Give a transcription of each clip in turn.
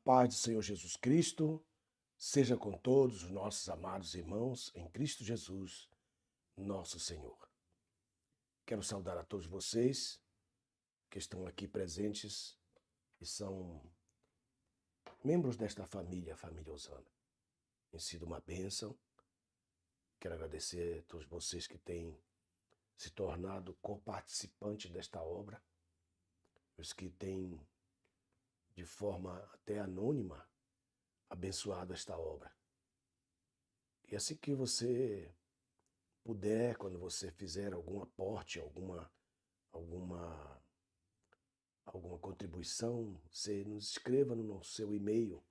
paz do Senhor Jesus Cristo seja com todos os nossos amados irmãos em Cristo Jesus, nosso Senhor. Quero saudar a todos vocês que estão aqui presentes e são membros desta família, a família Osana. Tem sido uma bênção. Quero agradecer a todos vocês que têm se tornado co-participantes desta obra, os que têm, de forma até anônima, abençoado esta obra. E assim que você puder, quando você fizer algum aporte, alguma contribuição, você nos escreva no seu e-mail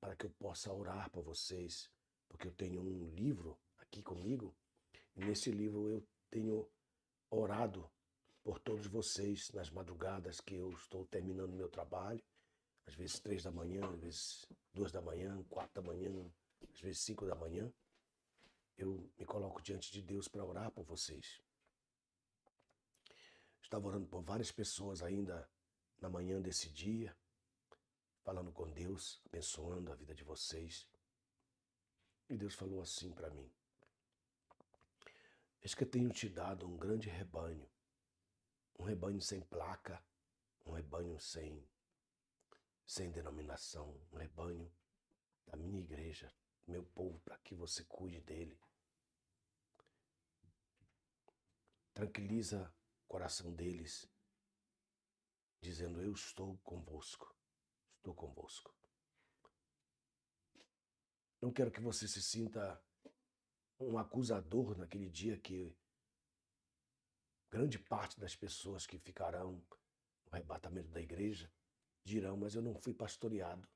para que eu possa orar por vocês, porque eu tenho um livro aqui comigo, e nesse livro eu tenho orado por todos vocês nas madrugadas que eu estou terminando meu trabalho, às vezes 3 da manhã, às vezes 2 da manhã, 4 da manhã, às vezes 5 da manhã. Eu me coloco diante de Deus para orar por vocês. Estava orando por várias pessoas ainda na manhã desse dia, falando com Deus, abençoando a vida de vocês. E Deus falou assim para mim: eis que eu tenho te dado um grande rebanho, um rebanho sem placa, um rebanho sem denominação, um rebanho da minha igreja, meu povo, para que você cuide dele. Tranquiliza o coração deles, dizendo: eu estou convosco, estou convosco. Não quero que você se sinta um acusador naquele dia que grande parte das pessoas que ficarão no arrebatamento da igreja dirão: mas eu não fui pastoreado.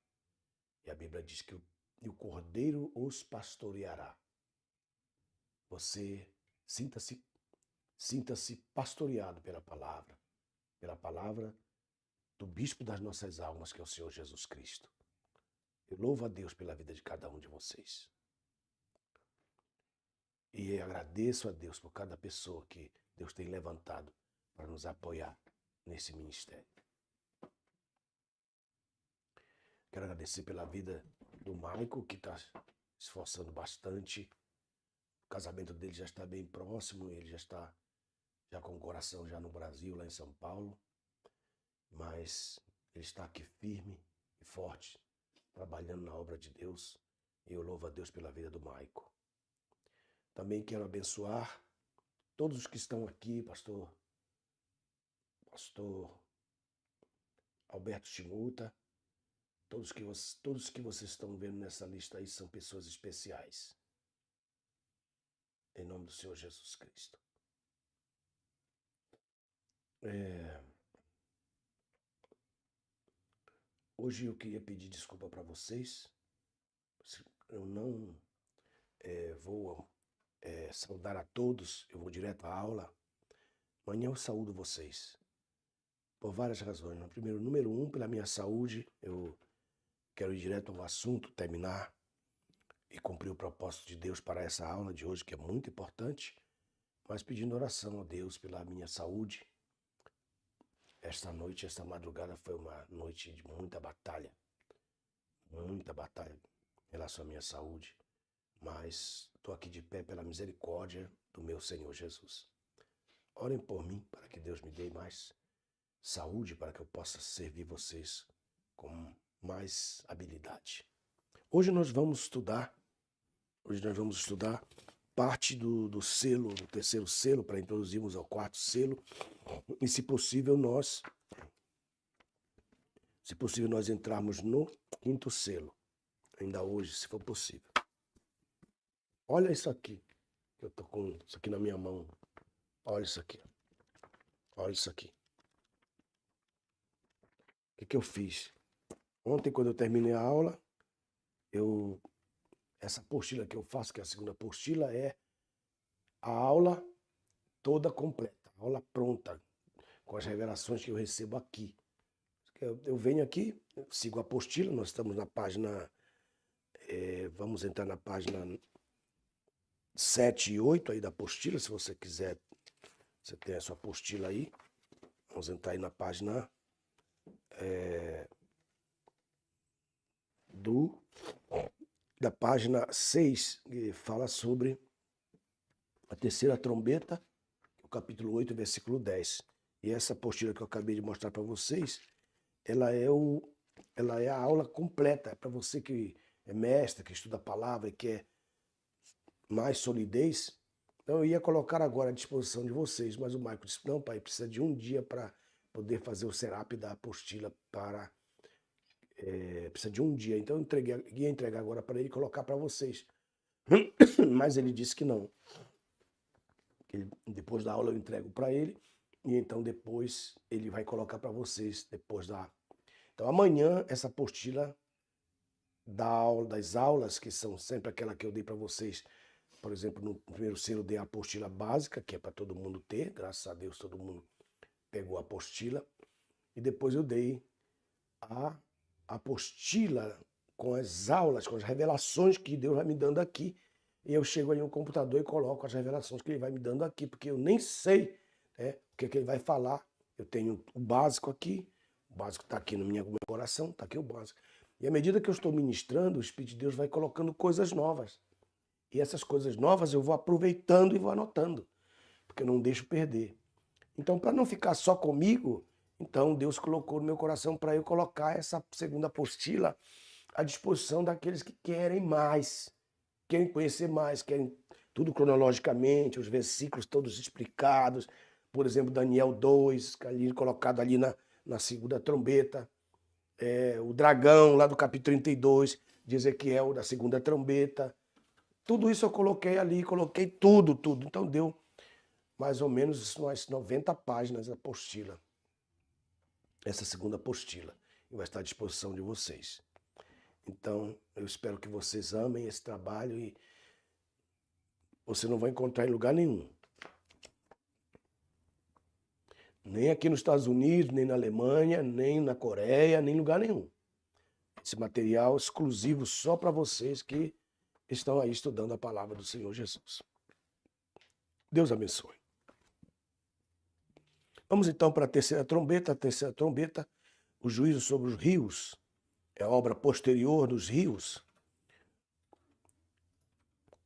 E a Bíblia diz que o Cordeiro os pastoreará. Você sinta-se pastoreado pela palavra do bispo das nossas almas, que é o Senhor Jesus Cristo. Eu louvo a Deus pela vida de cada um de vocês. E agradeço a Deus por cada pessoa que Deus tem levantado para nos apoiar nesse ministério. Quero agradecer pela vida do Maico, que está se esforçando bastante. O casamento dele já está bem próximo, ele já está com o coração já no Brasil, lá em São Paulo. Mas ele está aqui firme e forte, trabalhando na obra de Deus. E eu louvo a Deus pela vida do Maico. Também quero abençoar todos os que estão aqui, pastor Alberto Chimuta, todos que vocês estão vendo nessa lista aí são pessoas especiais. Em nome do Senhor Jesus Cristo. Hoje eu queria pedir desculpa para vocês. Eu não vou saudar a todos, eu vou direto à aula. Amanhã eu saúdo vocês, por várias razões. Primeiro, número 1, pela minha saúde, eu quero ir direto ao assunto, terminar e cumprir o propósito de Deus para essa aula de hoje, que é muito importante, mas pedindo oração a Deus pela minha saúde. Esta noite, esta madrugada foi uma noite de muita batalha em relação à minha saúde, mas estou aqui de pé pela misericórdia do meu Senhor Jesus. Orem por mim para que Deus me dê mais saúde, para que eu possa servir vocês com mais habilidade. Hoje nós vamos estudar parte do selo, do terceiro selo, para introduzirmos ao quarto selo. E se possível nós entrarmos no quinto selo, ainda hoje, se for possível. Olha isso aqui, eu tô com isso aqui na minha mão. Olha isso aqui. Olha isso aqui. O que eu fiz? Ontem, quando eu terminei a aula, essa apostila que eu faço, que é a segunda apostila, é a aula toda completa, a aula pronta, com as revelações que eu recebo aqui. Eu venho aqui, sigo a apostila, nós estamos na página, vamos entrar na página 7 e 8 aí da apostila, se você quiser, você tem a sua apostila aí. Vamos entrar aí na página da página 6, que fala sobre a terceira trombeta, o capítulo 8, versículo 10. E essa apostila que eu acabei de mostrar para vocês, ela é a aula completa para você que é mestre, que estuda a palavra e quer mais solidez. Então eu ia colocar agora à disposição de vocês, mas o Maico disse, não, pai, precisa de um dia para poder fazer o setup da apostila para... precisa de um dia. Então eu ia entregar agora para ele e colocar para vocês. Mas ele disse que não. Depois da aula eu entrego para ele e então depois ele vai colocar para vocês depois da... Então amanhã essa apostila das aulas, que são sempre aquela que eu dei para vocês, por exemplo, no primeiro selo eu dei a apostila básica, que é para todo mundo ter, graças a Deus todo mundo pegou a apostila, e depois eu dei a apostila com as aulas, com as revelações que Deus vai me dando aqui, e eu chego aí no computador e coloco as revelações que ele vai me dando aqui, porque eu nem sei, né, o que ele vai falar. Eu tenho o básico aqui, o básico está aqui no meu coração, está aqui o básico. E à medida que eu estou ministrando, o Espírito de Deus vai colocando coisas novas. E essas coisas novas eu vou aproveitando e vou anotando, porque eu não deixo perder. Então, para não ficar só comigo, então Deus colocou no meu coração para eu colocar essa segunda apostila à disposição daqueles que querem mais, querem conhecer mais, querem tudo cronologicamente, os versículos todos explicados. Por exemplo, Daniel 2, ali, colocado ali na segunda trombeta. O dragão, lá do capítulo 32, de Ezequiel, da segunda trombeta. Tudo isso eu coloquei ali, coloquei tudo. Então deu mais ou menos umas 90 páginas a apostila. Essa segunda apostila. E vai estar à disposição de vocês. Então, eu espero que vocês amem esse trabalho e você não vai encontrar em lugar nenhum. Nem aqui nos Estados Unidos, nem na Alemanha, nem na Coreia, nem em lugar nenhum. Esse material exclusivo só para vocês que estão aí estudando a palavra do Senhor Jesus. Deus abençoe. Vamos então para a terceira trombeta. A terceira trombeta, o juízo sobre os rios. É a obra posterior dos rios.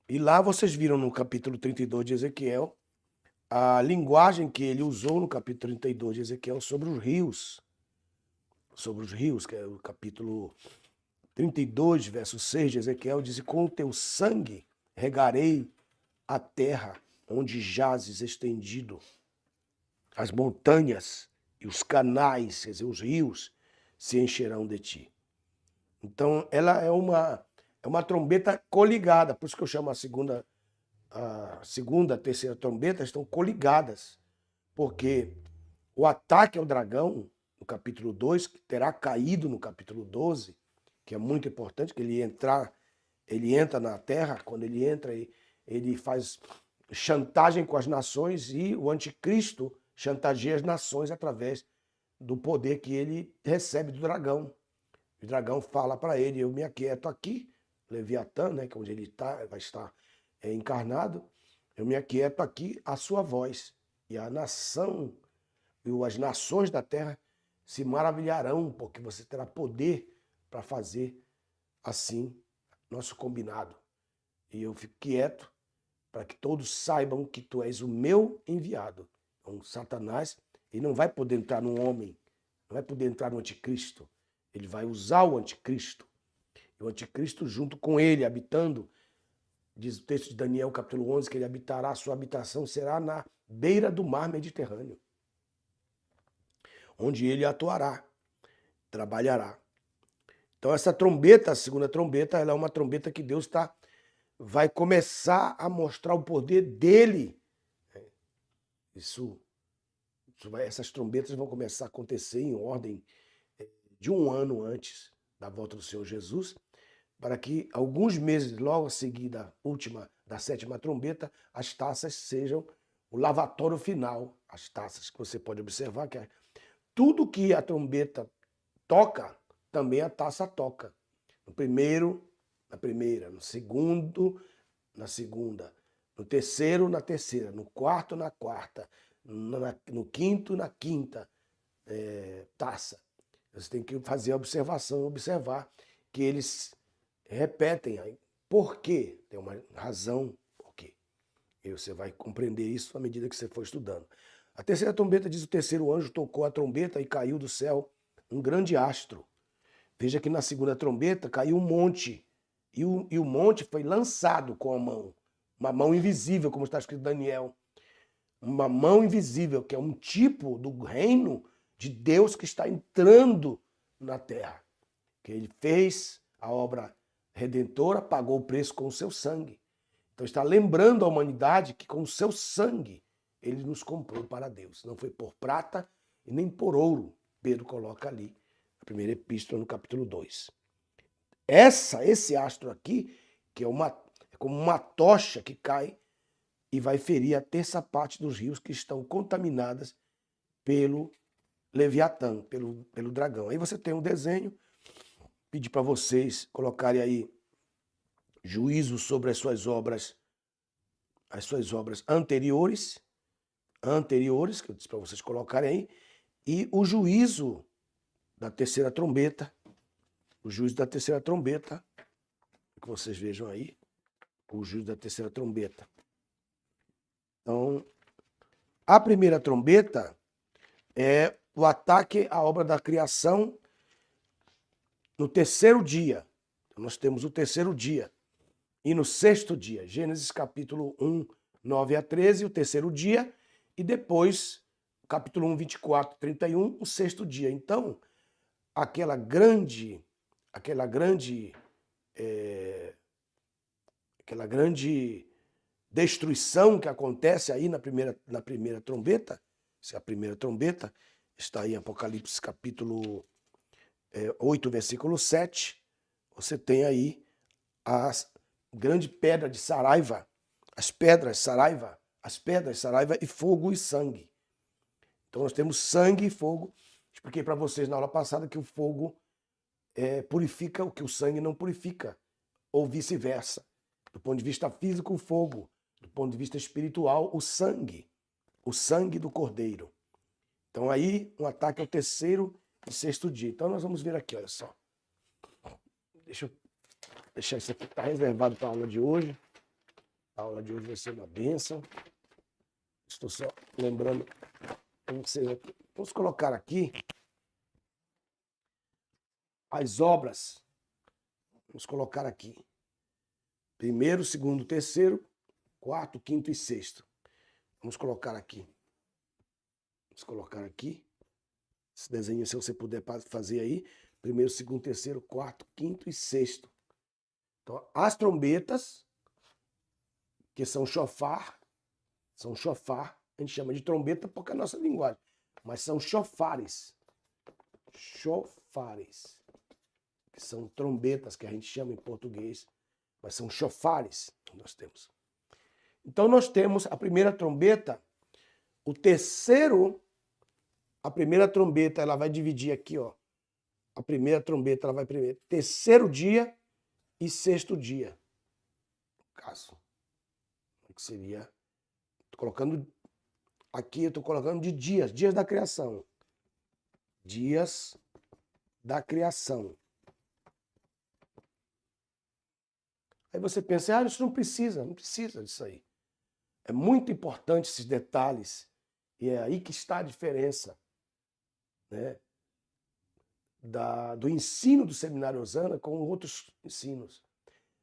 E lá vocês viram no capítulo 32 de Ezequiel, a linguagem que ele usou no capítulo 32 de Ezequiel sobre os rios. Sobre os rios, que é o capítulo 32, verso 6 de Ezequiel, diz: com o teu sangue regarei a terra onde jazes estendido, as montanhas e os canais, quer dizer, os rios, se encherão de ti. Então, ela é uma trombeta coligada, por isso que eu chamo a segunda, a terceira trombeta estão coligadas, porque o ataque ao dragão, no capítulo 2, que terá caído no capítulo 12, que é muito importante, que ele entra na terra, quando ele entra, ele faz chantagem com as nações e o anticristo chantageia as nações através do poder que ele recebe do dragão. O dragão fala para ele: eu me aquieto aqui, Leviatã, né, que é onde ele vai estar encarnado, eu me aquieto aqui à sua voz. E a nação, e as nações da terra se maravilharão, porque você terá poder para fazer assim nosso combinado. E eu fico quieto para que todos saibam que tu és o meu enviado. Então, Satanás, ele não vai poder entrar no homem, não vai poder entrar no anticristo. Ele vai usar o anticristo. E o anticristo junto com ele, habitando, diz o texto de Daniel, capítulo 11, que ele habitará, sua habitação será na beira do mar Mediterrâneo, onde ele atuará, trabalhará. Então essa trombeta, a segunda trombeta, ela é uma trombeta que Deus vai começar a mostrar o poder dele. Essas trombetas vão começar a acontecer em ordem de um ano antes da volta do Senhor Jesus, para que alguns meses logo a seguir da sétima trombeta, as taças sejam o lavatório final. As taças que você pode observar que tudo que a trombeta toca, também a taça toca. No primeiro, na primeira, no segundo, na segunda, no terceiro, na terceira, no quarto, na quarta, no quinto, na quinta taça. Você tem que fazer a observação, observar. que eles repetem aí. Por quê? Tem uma razão por quê. E você vai compreender isso à medida que você for estudando. A terceira trombeta diz: o terceiro anjo tocou a trombeta e caiu do céu um grande astro. Veja que na segunda trombeta caiu um monte. E o monte foi lançado com a mão. Uma mão invisível, como está escrito em Daniel. Uma mão invisível, que é um tipo do reino de Deus que está entrando na terra. Que ele fez a obra redentora, pagou o preço com o seu sangue. Então está lembrando a humanidade que com o seu sangue ele nos comprou para Deus. Não foi por prata e nem por ouro. Pedro coloca ali, na primeira epístola, no capítulo 2. Esse astro aqui, que é como uma tocha que cai e vai ferir a terça parte dos rios que estão contaminadas pelo Leviatã, pelo dragão. Aí você tem um desenho, pedi para vocês colocarem aí juízo sobre as suas obras anteriores, que eu disse para vocês colocarem aí, e o juízo da terceira trombeta, que vocês vejam aí, o juízo da terceira trombeta. Então, a primeira trombeta é o ataque à obra da criação no terceiro dia. Então, nós temos o terceiro dia. E no sexto dia, Gênesis capítulo 1, 9 a 13, o terceiro dia, e depois, capítulo 1, 24, 31, o sexto dia. Então, aquela grande destruição que acontece aí na primeira trombeta, se a primeira trombeta está aí em Apocalipse capítulo 8, versículo 7, você tem aí a grande pedra de Saraiva, as pedras Saraiva e fogo e sangue. Então nós temos sangue e fogo. Expliquei para vocês na aula passada que o fogo purifica o que o sangue não purifica, ou vice-versa. Do ponto de vista físico, o fogo. Do ponto de vista espiritual, o sangue do Cordeiro. Então aí, um ataque ao terceiro e sexto dia. Então nós vamos ver aqui, olha só. Deixa eu deixar isso aqui, está reservado para a aula de hoje. A aula de hoje vai ser uma bênção. Estou só lembrando. Vamos colocar aqui as obras. Vamos colocar aqui. Primeiro, segundo, terceiro, quarto, quinto e sexto. Vamos colocar aqui. Esse desenho, se você puder fazer aí. Primeiro, segundo, terceiro, quarto, quinto e sexto. Então, as trombetas, que são chofar, a gente chama de trombeta porque é a nossa linguagem, mas são chofares, que são trombetas que a gente chama em português, mas são chofares que nós temos. Então nós temos a primeira trombeta, a primeira trombeta ela vai dividir aqui, ó. A primeira trombeta ela vai primeiro, terceiro dia e sexto dia. No caso, que seria, eu estou colocando de dias da criação. Dias da criação. Aí você pensa, isso não precisa disso aí. É muito importante esses detalhes. E é aí que está a diferença, né, do ensino do Seminário Osana com outros ensinos.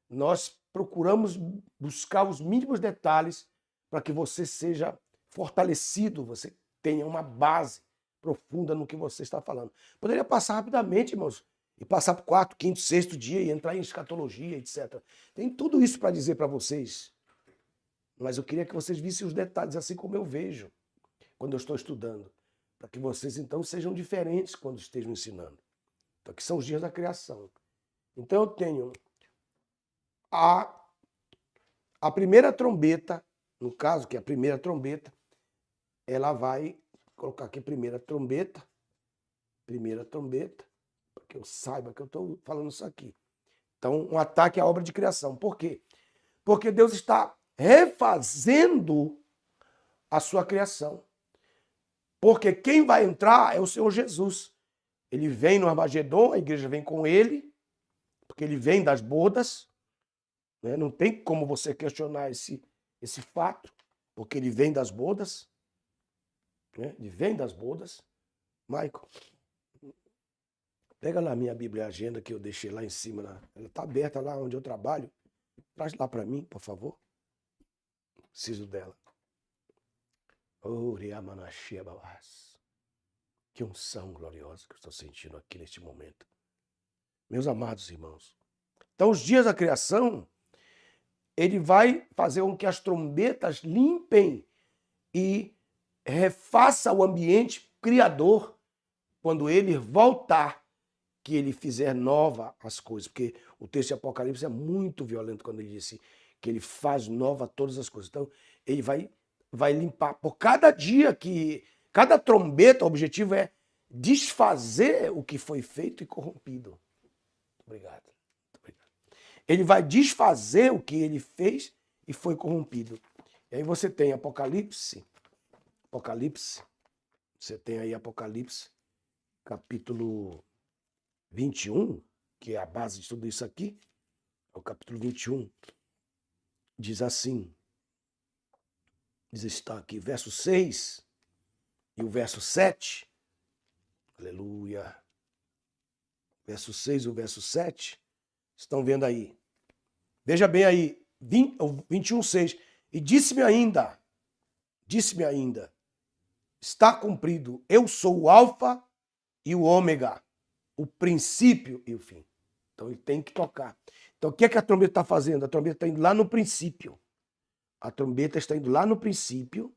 Nós procuramos buscar os mínimos detalhes para que você seja fortalecido, você tenha uma base profunda no que você está falando. Poderia passar rapidamente, irmãos, e passar para o quarto, quinto, sexto dia e entrar em escatologia, etc. Tem tudo isso para dizer para vocês, mas eu queria que vocês vissem os detalhes assim como eu vejo quando eu estou estudando, para que vocês então sejam diferentes quando estejam ensinando. Então, que são os dias da criação. Então eu tenho a primeira trombeta, no caso, que é a primeira trombeta, ela vai colocar aqui primeira trombeta, para que eu saiba que eu estou falando isso aqui. Então, um ataque à obra de criação. Por quê? Porque Deus está refazendo a sua criação. Porque quem vai entrar é o Senhor Jesus. Ele vem no Armagedon, a igreja vem com ele, porque ele vem das bodas, né? Não tem como você questionar esse fato, porque ele vem das bodas, né? Ele vem das bodas. Michael, pega lá a minha Bíblia e Agenda que eu deixei lá em cima. Ela está aberta lá onde eu trabalho. Traz lá para mim, por favor. Preciso dela. Que unção gloriosa que eu estou sentindo aqui neste momento. Meus amados irmãos. Então, os dias da criação, ele vai fazer com que as trombetas limpem e refaça o ambiente criador quando ele voltar, que ele fizer nova as coisas. Porque o texto de Apocalipse é muito violento quando ele disse que ele faz nova todas as coisas. Então, ele vai limpar. Por cada dia cada trombeta, o objetivo é desfazer o que foi feito e corrompido. Obrigado. Ele vai desfazer o que ele fez e foi corrompido. E aí você tem Apocalipse, você tem aí Apocalipse, capítulo 21, que é a base de tudo isso aqui, o capítulo 21, diz assim, está aqui, verso 6 e o verso 7, aleluia, verso 6 e o verso 7, estão vendo aí. Veja bem aí, 21:6. E disse-me ainda, está cumprido, eu sou o alfa e o ômega, o princípio e o fim. Então ele tem que tocar. Então o que é que a trombeta está fazendo? A trombeta está indo lá no princípio. A trombeta está indo lá no princípio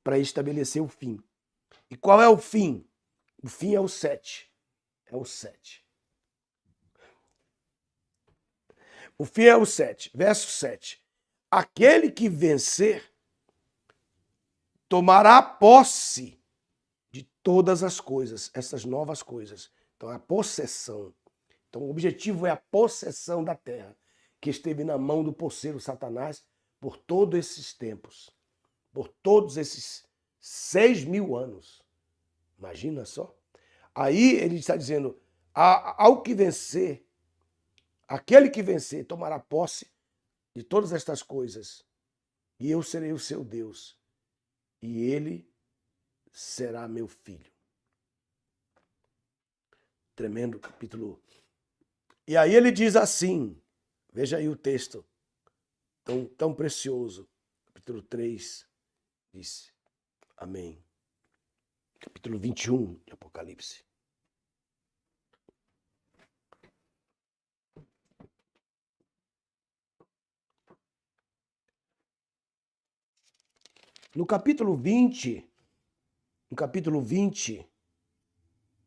para estabelecer o fim. E qual é o fim? O fim é o 7. É o 7. O fim é o 7. Verso 7. Aquele que vencer tomará posse de todas as coisas, essas novas coisas. Então, a possessão. Então, o objetivo é a possessão da terra, que esteve na mão do posseiro Satanás por todos esses tempos, por todos esses 6.000 anos. Imagina só. Aí ele está dizendo, ao que vencer, aquele que vencer tomará posse de todas estas coisas, e eu serei o seu Deus, e ele será meu filho. Tremendo capítulo. E aí ele diz assim, veja aí o texto, tão precioso. Capítulo 3, disse, amém. Capítulo 21 de Apocalipse. No capítulo 20,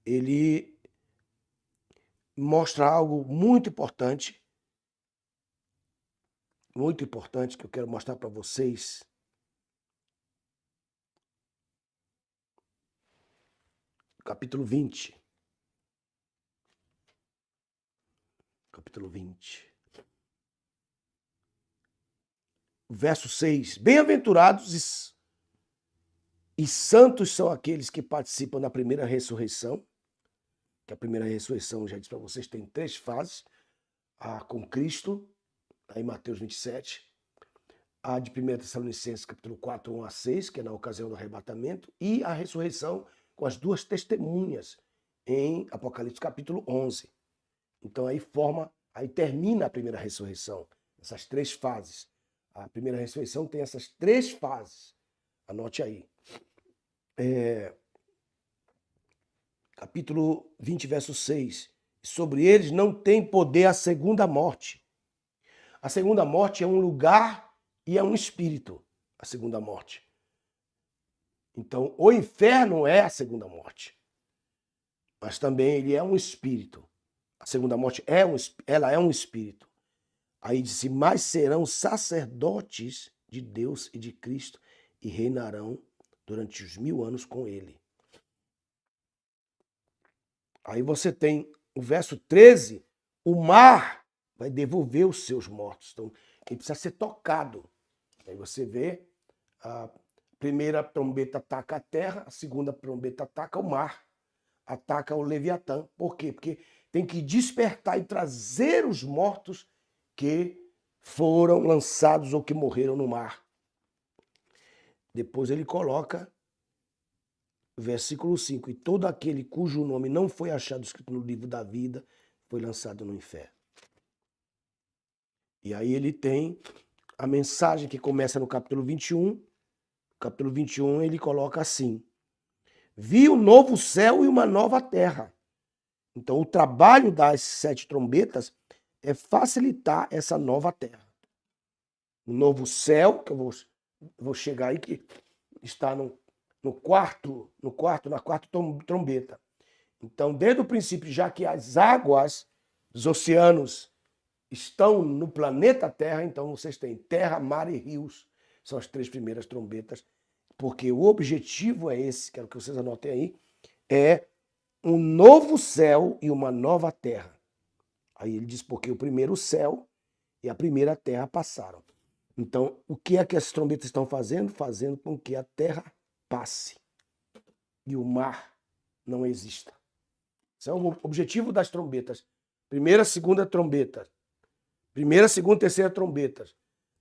ele mostra algo muito importante que eu quero mostrar para vocês. Capítulo 20. Verso 6. Bem-aventurados e santos são aqueles que participam da primeira ressurreição. Que a primeira ressurreição, já disse para vocês, tem 3 fases. A com Cristo, aí Mateus 27. A de 1 Tessalonicenses, capítulo 4, 1-6, que é na ocasião do arrebatamento. E a ressurreição com as 2 testemunhas em Apocalipse, capítulo 11. Então aí termina a primeira ressurreição. Essas 3 fases. A primeira ressurreição tem essas 3 fases. Anote aí. Capítulo 20, verso 6. Sobre eles não tem poder a segunda morte. A segunda morte é um lugar e é um espírito. A segunda morte. Então, o inferno é a segunda morte. Mas também ele é um espírito. A segunda morte ela é um espírito. Aí disse, mas serão sacerdotes de Deus e de Cristo e reinarão durante os 1000 anos com ele. Aí você tem o verso 13, o mar vai devolver os seus mortos. Então, ele precisa ser tocado. Aí você vê, a primeira trombeta ataca a terra, a segunda trombeta ataca o mar, ataca o Leviatã. Por quê? Porque tem que despertar e trazer os mortos que foram lançados ou que morreram no mar. Depois ele coloca, versículo 5, e todo aquele cujo nome não foi achado escrito no livro da vida foi lançado no inferno. E aí ele tem a mensagem que começa no capítulo 21. Capítulo 21 ele coloca assim: vi um novo céu e uma nova terra. Então o trabalho das 7 trombetas é facilitar essa nova terra. O novo céu, que eu vou chegar aí, que está na quarta trombeta. Então, desde o princípio, já que as águas dos oceanos estão no planeta Terra, então vocês têm terra, mar e rios. São as 3 primeiras trombetas, porque o objetivo é esse, quero que vocês anotem aí, é um novo céu e uma nova terra. Aí ele diz, porque o primeiro céu e a primeira terra passaram. Então, o que é que as trombetas estão fazendo? Fazendo com que a terra passe e o mar não exista. Esse é o objetivo das trombetas. Primeira, segunda trombeta. Primeira, segunda, terceira trombetas.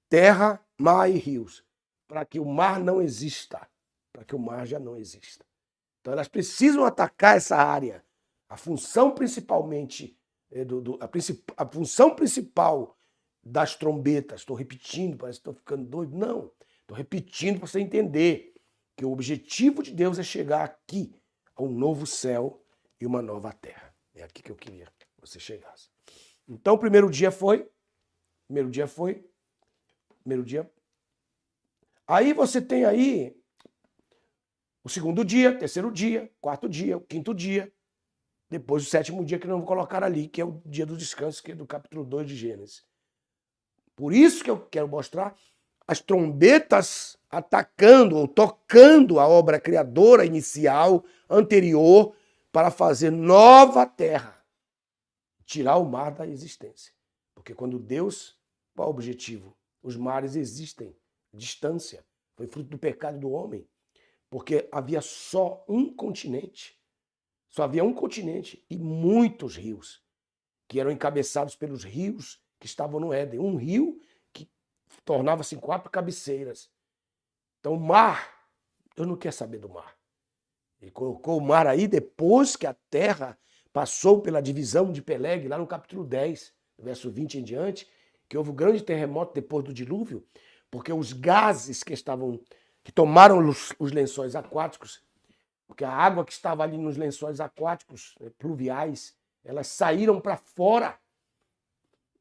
Terra, mar e rios. Para que o mar não exista. Para que o mar já não exista. Então elas precisam atacar essa área. A função principalmente, a função principal das trombetas, estou repetindo, parece que estou ficando doido. Não, estou repetindo para você entender que o objetivo de Deus é chegar aqui, a um novo céu e uma nova terra. É aqui que eu queria que você chegasse. Então o primeiro dia foi. Aí você tem aí o segundo dia, terceiro dia, quarto dia, o quinto dia, depois o 7º dia que não vou colocar ali, que é o dia do descanso, que é do capítulo 2 de Gênesis. Por isso que eu quero mostrar as trombetas atacando ou tocando a obra criadora inicial, anterior, para fazer nova terra. Tirar o mar da existência. Porque quando Deus, qual é o objetivo? Os mares existem, distância. Foi fruto do pecado do homem. Porque havia só um continente. Só havia um continente e muitos rios, que eram encabeçados pelos rios que estavam no Éden. Um rio que tornava-se em 4 cabeceiras. Então o mar, eu não quero saber do mar. Ele colocou o mar aí depois que a terra passou pela divisão de Peleg, lá no capítulo 10, verso 20 em diante, que houve um grande terremoto depois do dilúvio, porque os gases que tomaram os lençóis aquáticos, porque a água que estava ali nos lençóis aquáticos pluviais, elas saíram para fora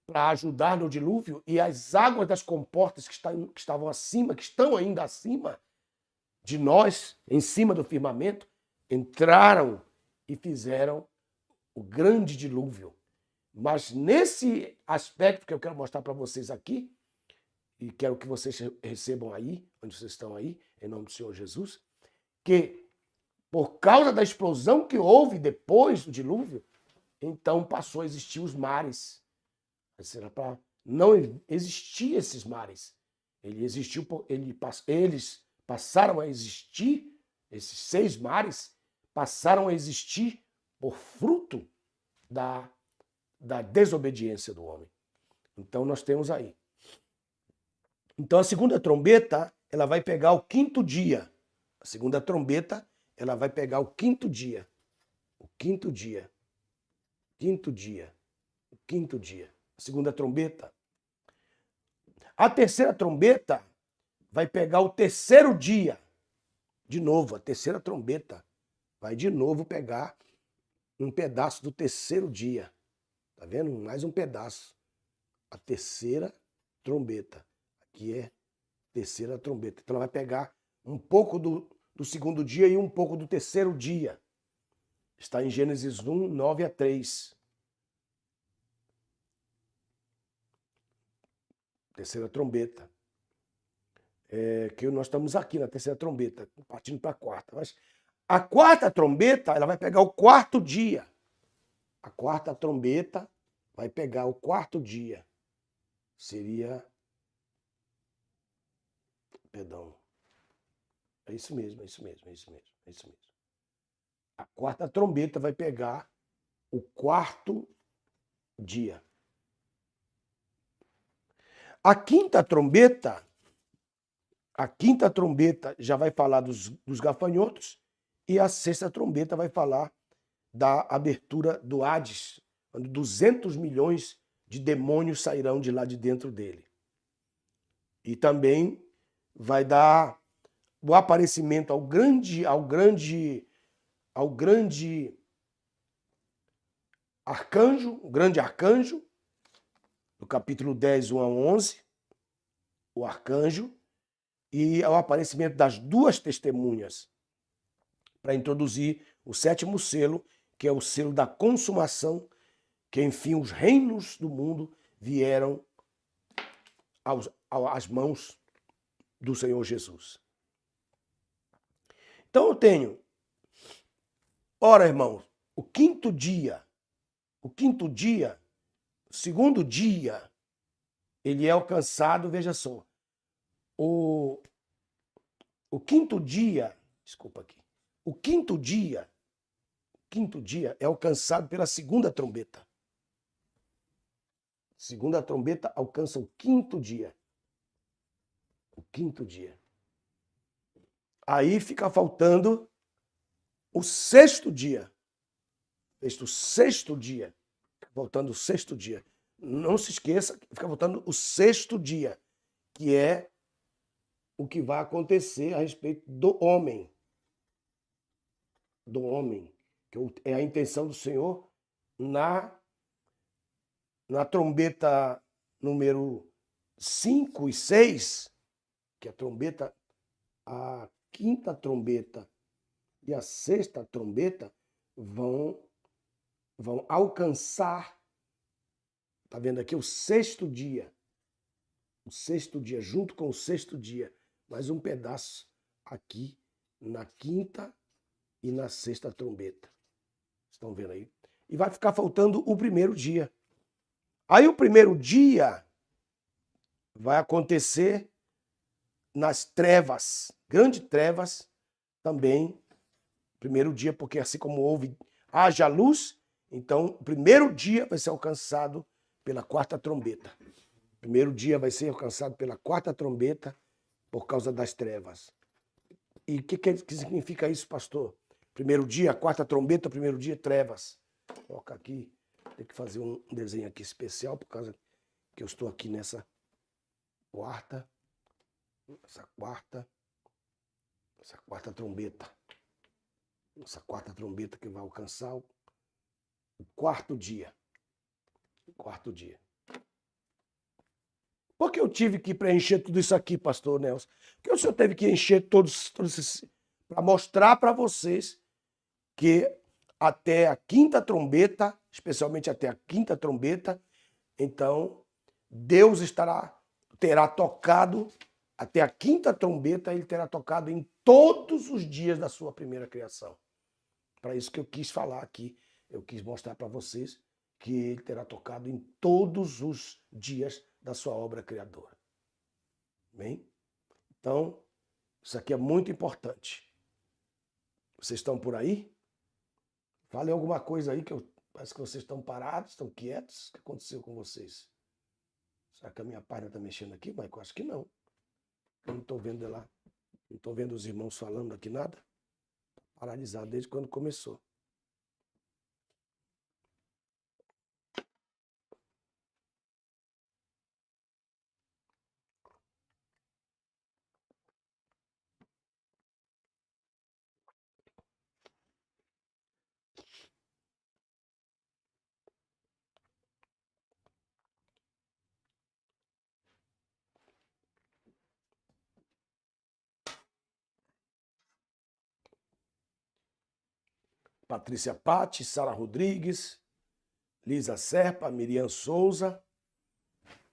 para ajudar no dilúvio, e as águas das comportas que estavam acima, que estão ainda acima de nós, em cima do firmamento, entraram e fizeram o grande dilúvio. Mas nesse aspecto que eu quero mostrar para vocês aqui, e quero que vocês recebam aí, onde vocês estão aí, em nome do Senhor Jesus, que por causa da explosão que houve depois do dilúvio, então passou a existir os mares. Será para não existir esses mares. Eles passaram a existir, esses 6 mares passaram a existir por fruto da desobediência do homem. Então nós temos aí. Então a segunda trombeta, ela vai pegar o 5º dia. A segunda trombeta, ela vai pegar o 5º dia. O 5º dia. 5º dia. O 5º dia. A segunda trombeta. A terceira trombeta vai pegar o 3º dia. De novo, a terceira trombeta vai de novo pegar um pedaço do 3º dia. Tá vendo? Mais um pedaço. A terceira trombeta. Aqui é a terceira trombeta. Então ela vai pegar um pouco do 2º dia e um pouco do 3º dia. Está em Gênesis 1, 9 a 3. Terceira trombeta. Que nós estamos aqui na terceira trombeta, partindo para a quarta. Mas a quarta trombeta, ela vai pegar o 4º dia. A quarta trombeta vai pegar o 4º dia. Seria... Perdão. É isso mesmo. A quarta trombeta vai pegar o quarto dia. A quinta trombeta já vai falar dos gafanhotos e a sexta trombeta vai falar da abertura do Hades, onde 200 milhões de demônios sairão de lá de dentro dele. E também vai dar o aparecimento ao grande arcanjo, o grande arcanjo, no capítulo 10, 1 a 11, o arcanjo, e ao aparecimento das duas testemunhas, para introduzir o sétimo selo, que é o selo da consumação, que enfim os reinos do mundo vieram às mãos do Senhor Jesus. Então eu tenho, ora irmãos, o segundo dia, ele é alcançado, veja só, o quinto dia é alcançado pela segunda trombeta. Segunda trombeta alcança o quinto dia. O quinto dia. Aí fica faltando o sexto dia. O sexto dia. Faltando o sexto dia. Não se esqueça que fica faltando o sexto dia, que é o que vai acontecer a respeito do homem. Do homem. Que é a intenção do Senhor na trombeta número 5 e 6, que é a trombeta, a quinta trombeta e a sexta trombeta vão alcançar, tá vendo aqui, o sexto dia. O sexto dia, junto com o sexto dia, mais um pedaço aqui na quinta e na sexta trombeta. Estão vendo aí? E vai ficar faltando o primeiro dia. Aí o primeiro dia vai acontecer nas trevas, grandes trevas também, primeiro dia, porque assim como haja luz, então o primeiro dia vai ser alcançado pela quarta trombeta. O primeiro dia vai ser alcançado pela quarta trombeta por causa das trevas. E o que significa isso, pastor? Primeiro dia, quarta trombeta, primeiro dia, trevas. Vou colocar aqui, tem que fazer um desenho aqui especial, por causa que eu estou aqui nessa quarta trombeta. Essa quarta trombeta que vai alcançar o quarto dia. Quarto dia. Por que eu tive que preencher tudo isso aqui, pastor Nelson? Porque o senhor teve que encher todos esses, para mostrar para vocês que até a quinta trombeta, especialmente até a quinta trombeta, então Deus terá tocado, até a quinta trombeta, ele terá tocado em todos os dias da sua primeira criação. Para isso que eu quis falar aqui, eu quis mostrar para vocês que ele terá tocado em todos os dias da sua obra criadora. Bem? Então, isso aqui é muito importante. Vocês estão por aí? Falem alguma coisa aí, parece que vocês estão parados, estão quietos. O que aconteceu com vocês? Será que a minha página está mexendo aqui? Mas eu acho que não. Eu não estou vendo lá. Não estou vendo os irmãos falando aqui nada. Paralisado desde quando começou. Patrícia Patti, Sara Rodrigues, Lisa Serpa, Miriam Souza.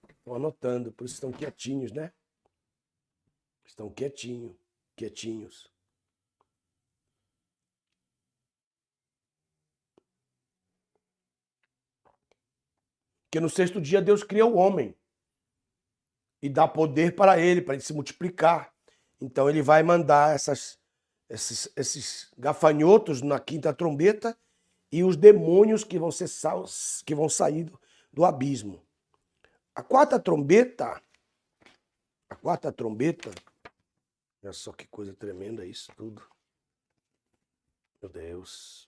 Estão anotando, por isso estão quietinhos, né? Estão quietinhos. Porque no sexto dia Deus cria o homem e dá poder para ele se multiplicar. Então ele vai mandar esses gafanhotos na quinta trombeta e os demônios que vão sair do abismo. A quarta trombeta, olha só que coisa tremenda isso tudo. Meu Deus.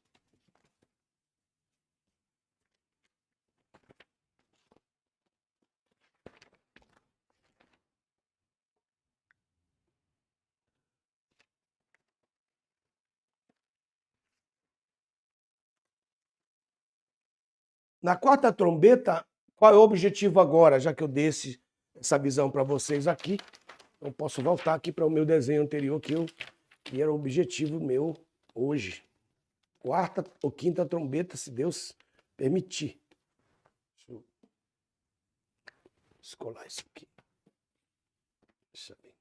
Na quarta trombeta, qual é o objetivo agora, já que eu dei essa visão para vocês aqui? Eu posso voltar aqui para o meu desenho anterior, que era o objetivo meu hoje. Quarta ou quinta trombeta, se Deus permitir. Deixa eu escolar isso aqui. Deixa eu ver.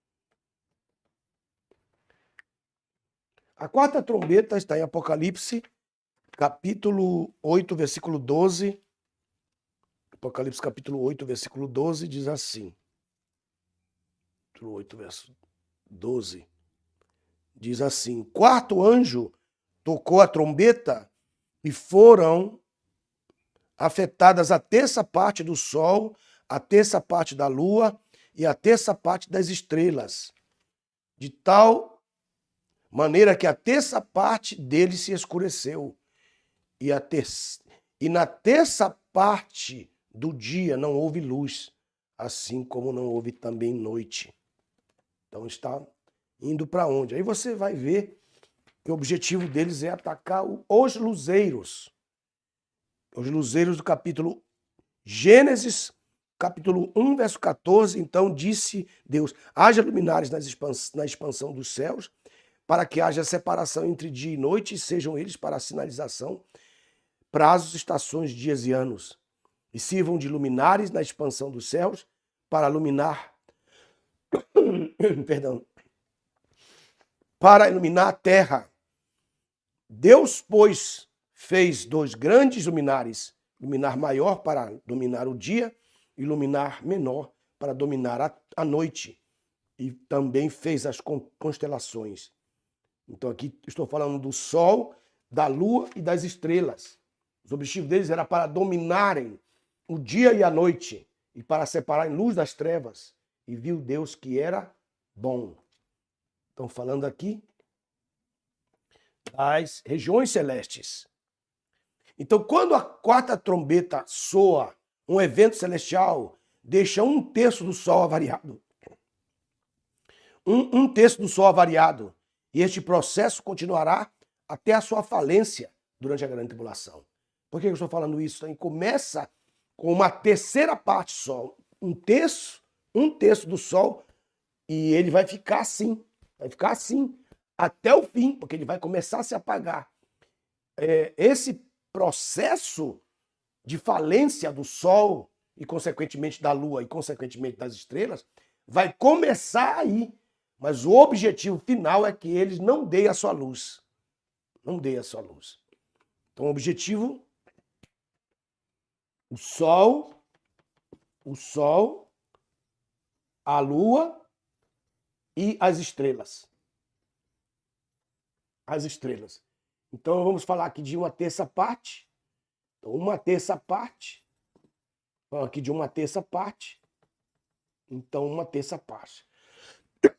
A quarta trombeta está em Apocalipse, capítulo 8, versículo 12. Apocalipse, capítulo 8, versículo 12, diz assim. Capítulo 8, verso 12. Diz assim: quarto anjo tocou a trombeta e foram afetadas a terça parte do sol, a terça parte da lua e a terça parte das estrelas, de tal maneira que a terça parte deles se escureceu, e na terça parte do dia não houve luz, assim como não houve também noite. Então está indo para onde? Aí você vai ver que o objetivo deles é atacar os luzeiros. Os luzeiros do capítulo Gênesis, capítulo 1, verso 14. Então disse Deus: haja luminares na expansão dos céus, para que haja separação entre dia e noite, e sejam eles para a sinalização, prazos, estações, dias e anos. E sirvam de luminares na expansão dos céus, para iluminar, perdão, para iluminar a terra. Deus, pois, fez dois grandes luminares, luminar maior para dominar o dia e luminar menor para dominar a noite. E também fez as constelações. Então aqui estou falando do sol, da lua e das estrelas. Os objetivos deles era para dominarem o dia e a noite e para separarem luz das trevas. E viu Deus que era bom. Estão falando aqui das regiões celestes. Então, quando a quarta trombeta soa, um evento celestial deixa um terço do sol avariado. Um terço do sol avariado. E este processo continuará até a sua falência durante a grande tribulação. Por que eu estou falando isso? Então, começa com uma terceira parte só, um terço do sol, e ele vai ficar assim até o fim, porque ele vai começar a se apagar. Esse processo de falência do sol e, consequentemente, da lua e, consequentemente, das estrelas, vai começar aí. Mas o objetivo final é que eles não deem a sua luz. Não deem a sua luz. Então, o objetivo, o sol, a lua e as estrelas. As estrelas. Então, vamos falar aqui de uma terça parte. Então, uma terça parte. Vamos aqui de uma terça parte. Então, uma terça parte.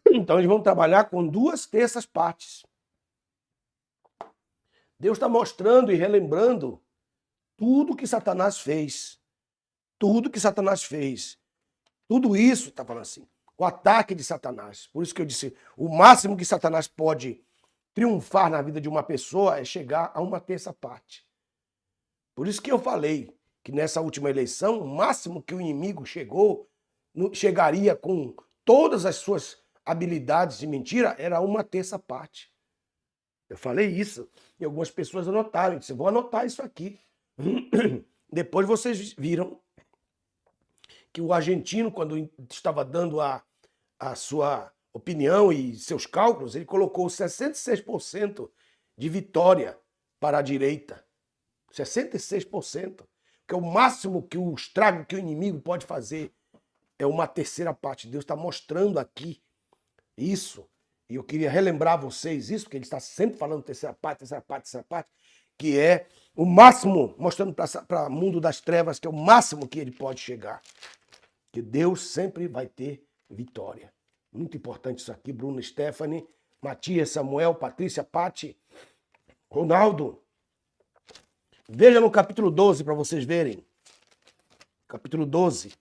Então, eles vão trabalhar com duas terças partes. Deus está mostrando e relembrando tudo que Satanás fez. Tudo que Satanás fez. Tudo isso, está falando assim, o ataque de Satanás. Por isso que eu disse, o máximo que Satanás pode triunfar na vida de uma pessoa é chegar a uma terça parte. Por isso que eu falei que nessa última eleição, o máximo que o inimigo chegaria com todas as suas habilidades de mentira era uma terça parte. Eu falei isso e algumas pessoas anotaram. Eu disse, vou anotar isso aqui. Depois vocês viram que o argentino, quando estava dando a sua opinião e seus cálculos, ele colocou 66% de vitória para a direita. 66%. Que é o máximo que o estrago que o inimigo pode fazer é uma terceira parte. Deus está mostrando aqui isso. E eu queria relembrar a vocês isso, porque ele está sempre falando terceira parte, que é o máximo, mostrando para o mundo das trevas que é o máximo que ele pode chegar. Que Deus sempre vai ter vitória. Muito importante isso aqui, Bruno, Stephanie, Matias, Samuel, Patrícia, Pati, Ronaldo. Veja no capítulo 12 para vocês verem. Capítulo 12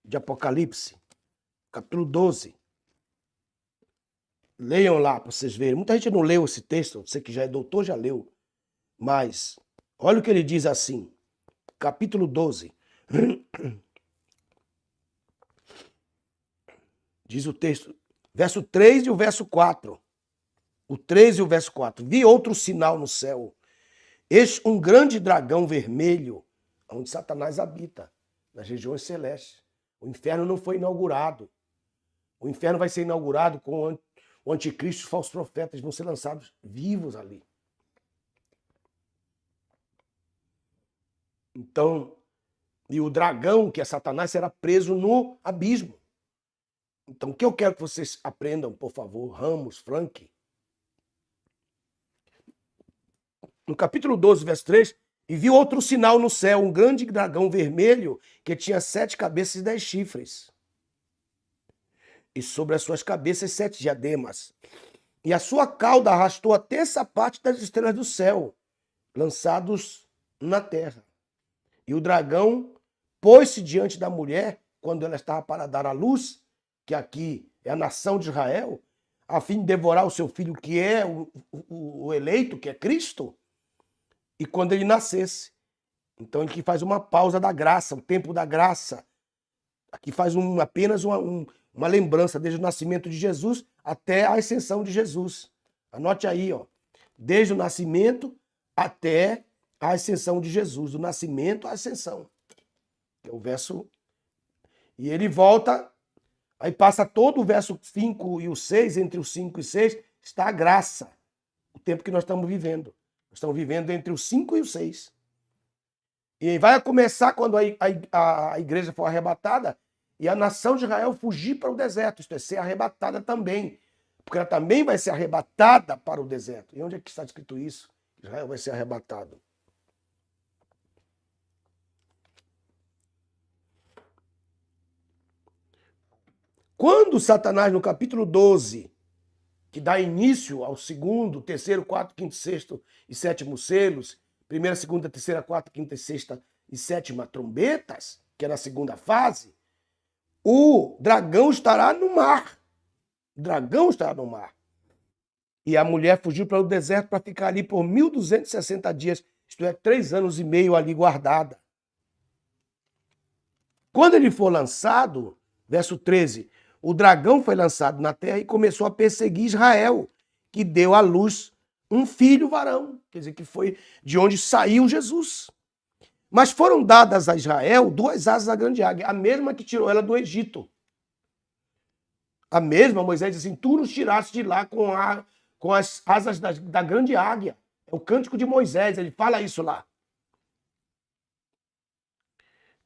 de Apocalipse. Capítulo 12. Leiam lá para vocês verem. Muita gente não leu esse texto, você que já é doutor já leu. Mas olha o que ele diz assim. Capítulo 12. Diz o texto, verso 3 e o verso 4. O 3 e o verso 4. Vi outro sinal no céu. Eis um grande dragão vermelho, onde Satanás habita, nas regiões celestes. O inferno não foi inaugurado. O inferno vai ser inaugurado com o anticristo e os falsos profetas. Vão ser lançados vivos ali. Então, e o dragão, que é Satanás, será preso no abismo. Então, o que eu quero que vocês aprendam, por favor, Ramos, Frank. No capítulo 12, verso 3, e viu outro sinal no céu, um grande dragão vermelho que tinha 7 cabeças e 10 chifres. E sobre as suas cabeças 7 diademas. E a sua cauda arrastou a terça parte das estrelas do céu, lançados na terra. E o dragão pôs-se diante da mulher, quando ela estava para dar à luz, que aqui é a nação de Israel, a fim de devorar o seu filho, que é o eleito, que é Cristo, e quando ele nascesse. Então aqui faz uma pausa da graça, o tempo da graça. Aqui faz apenas uma lembrança, desde o nascimento de Jesus até a ascensão de Jesus. Anote aí, ó, desde o nascimento até a ascensão de Jesus, do nascimento à ascensão. É o verso. E ele volta. Aí passa todo o verso 5 e o 6, entre o 5 e 6, está a graça. O tempo que nós estamos vivendo. Nós estamos vivendo entre o 5 e o 6. E vai começar quando a igreja for arrebatada e a nação de Israel fugir para o deserto. Isto é, ser arrebatada também. Porque ela também vai ser arrebatada para o deserto. E onde é que está escrito isso? Israel vai ser arrebatado. Quando Satanás, no capítulo 12, que dá início ao segundo, terceiro, quarto, quinto, sexto e sétimo selos, primeira, segunda, terceira, quarta, quinta, sexta e sétima trombetas, que é na segunda fase, o dragão estará no mar. O dragão estará no mar. E a mulher fugiu para o deserto para ficar ali por 1.260 dias, isto é, 3 anos e meio ali guardada. Quando ele for lançado, verso 13, o dragão foi lançado na terra e começou a perseguir Israel, que deu à luz um filho varão, quer dizer, que foi de onde saiu Jesus. Mas foram dadas a Israel 2 asas da grande águia, a mesma que tirou ela do Egito. A mesma, Moisés diz assim, tu nos tiraste de lá com as asas da grande águia. É o cântico de Moisés, ele fala isso lá.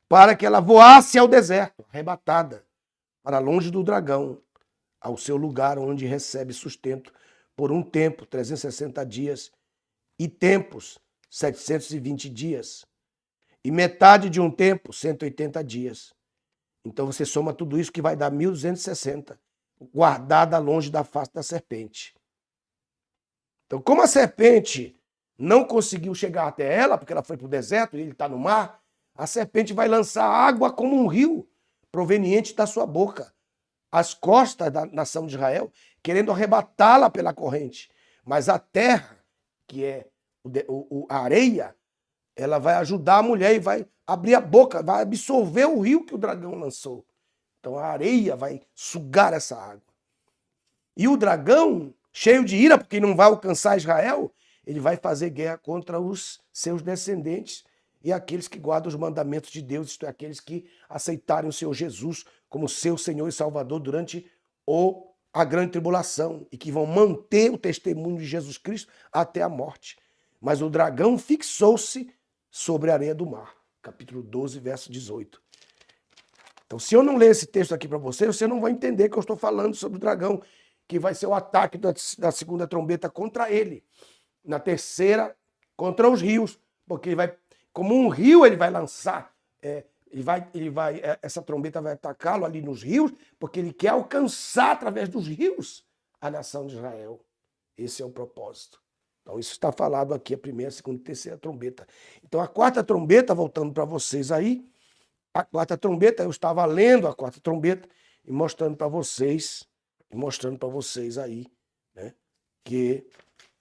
Para que ela voasse ao deserto, arrebatada, para longe do dragão, ao seu lugar onde recebe sustento por um tempo, 360 dias, e tempos, 720 dias, e metade de um tempo, 180 dias. Então você soma tudo isso que vai dar 1.260, guardada longe da face da serpente. Então, como a serpente não conseguiu chegar até ela, porque ela foi para o deserto e ele está no mar, a serpente vai lançar água como um rio, proveniente da sua boca, às costas da nação de Israel, querendo arrebatá-la pela corrente. Mas a terra, que é a areia, ela vai ajudar a mulher e vai abrir a boca, vai absorver o rio que o dragão lançou. Então a areia vai sugar essa água. E o dragão, cheio de ira, porque não vai alcançar Israel, ele vai fazer guerra contra os seus descendentes e aqueles que guardam os mandamentos de Deus, isto é, aqueles que aceitarem o Senhor Jesus como seu Senhor e Salvador durante a grande tribulação e que vão manter o testemunho de Jesus Cristo até a morte. Mas o dragão fixou-se sobre a areia do mar. Capítulo 12, verso 18. Então, se eu não ler esse texto aqui para você não vai entender que eu estou falando sobre o dragão, que vai ser o ataque da segunda trombeta contra ele, na terceira contra os rios, porque ele vai, como um rio, ele vai lançar, essa trombeta vai atacá-lo ali nos rios, porque ele quer alcançar através dos rios a nação de Israel. Esse é o propósito. Então, isso está falado aqui, a primeira, a segunda e a terceira trombeta. Então, a quarta trombeta, voltando para vocês aí, a quarta trombeta, eu estava lendo a quarta trombeta e mostrando para vocês aí, né, que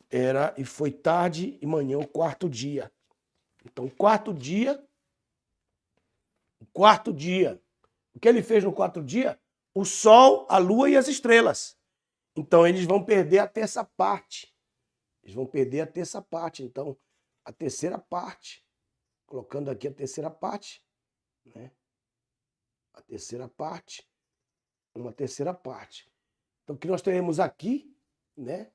era, e foi tarde e manhã o quarto dia. Então, o quarto dia, o que ele fez no quarto dia? O sol, a lua e as estrelas. Então, eles vão perder a terça parte. Então, a terceira parte, colocando aqui a terceira parte, né? A terceira parte, uma terceira parte. Então, o que nós teremos aqui, né?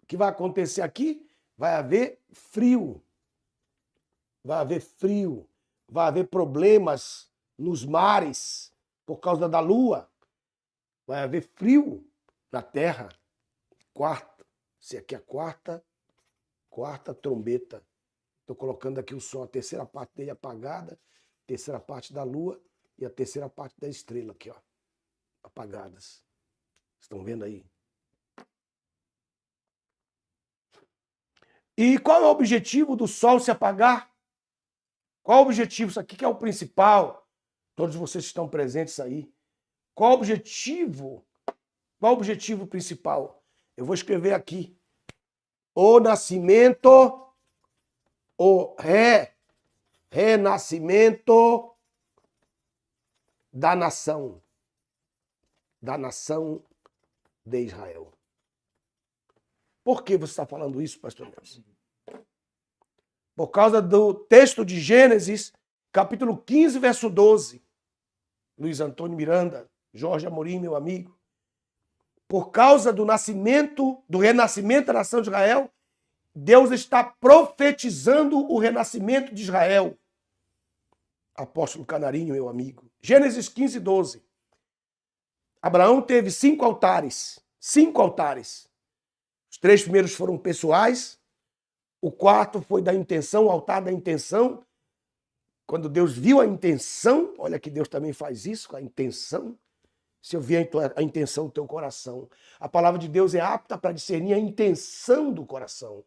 O que vai acontecer aqui? Vai haver frio. Vai haver problemas nos mares por causa da lua. Vai haver frio na terra. Se aqui é a quarta trombeta. Estou colocando aqui o som, a terceira parte dele apagada, a terceira parte da lua e a terceira parte da estrela aqui, ó, apagadas. Estão vendo aí? E qual é o objetivo do sol se apagar? Qual o objetivo? Isso aqui que é o principal. Todos vocês que estão presentes aí. Qual o objetivo? Qual o objetivo principal? Eu vou escrever aqui. O nascimento, renascimento da nação de Israel. Por que você está falando isso, pastor Nelson? Por causa do texto de Gênesis, capítulo 15, verso 12. Luiz Antônio Miranda, Jorge Amorim, meu amigo. Por causa do renascimento da nação de Israel, Deus está profetizando o renascimento de Israel. Apóstolo Canarinho, meu amigo. Gênesis 15, 12. Abraão teve 5 altares. 5 altares. Os 3 primeiros foram pessoais. O quarto foi da intenção, o altar da intenção. Quando Deus viu a intenção, olha que Deus também faz isso, com a intenção. Se eu ver a intenção do teu coração. A palavra de Deus é apta para discernir a intenção do coração.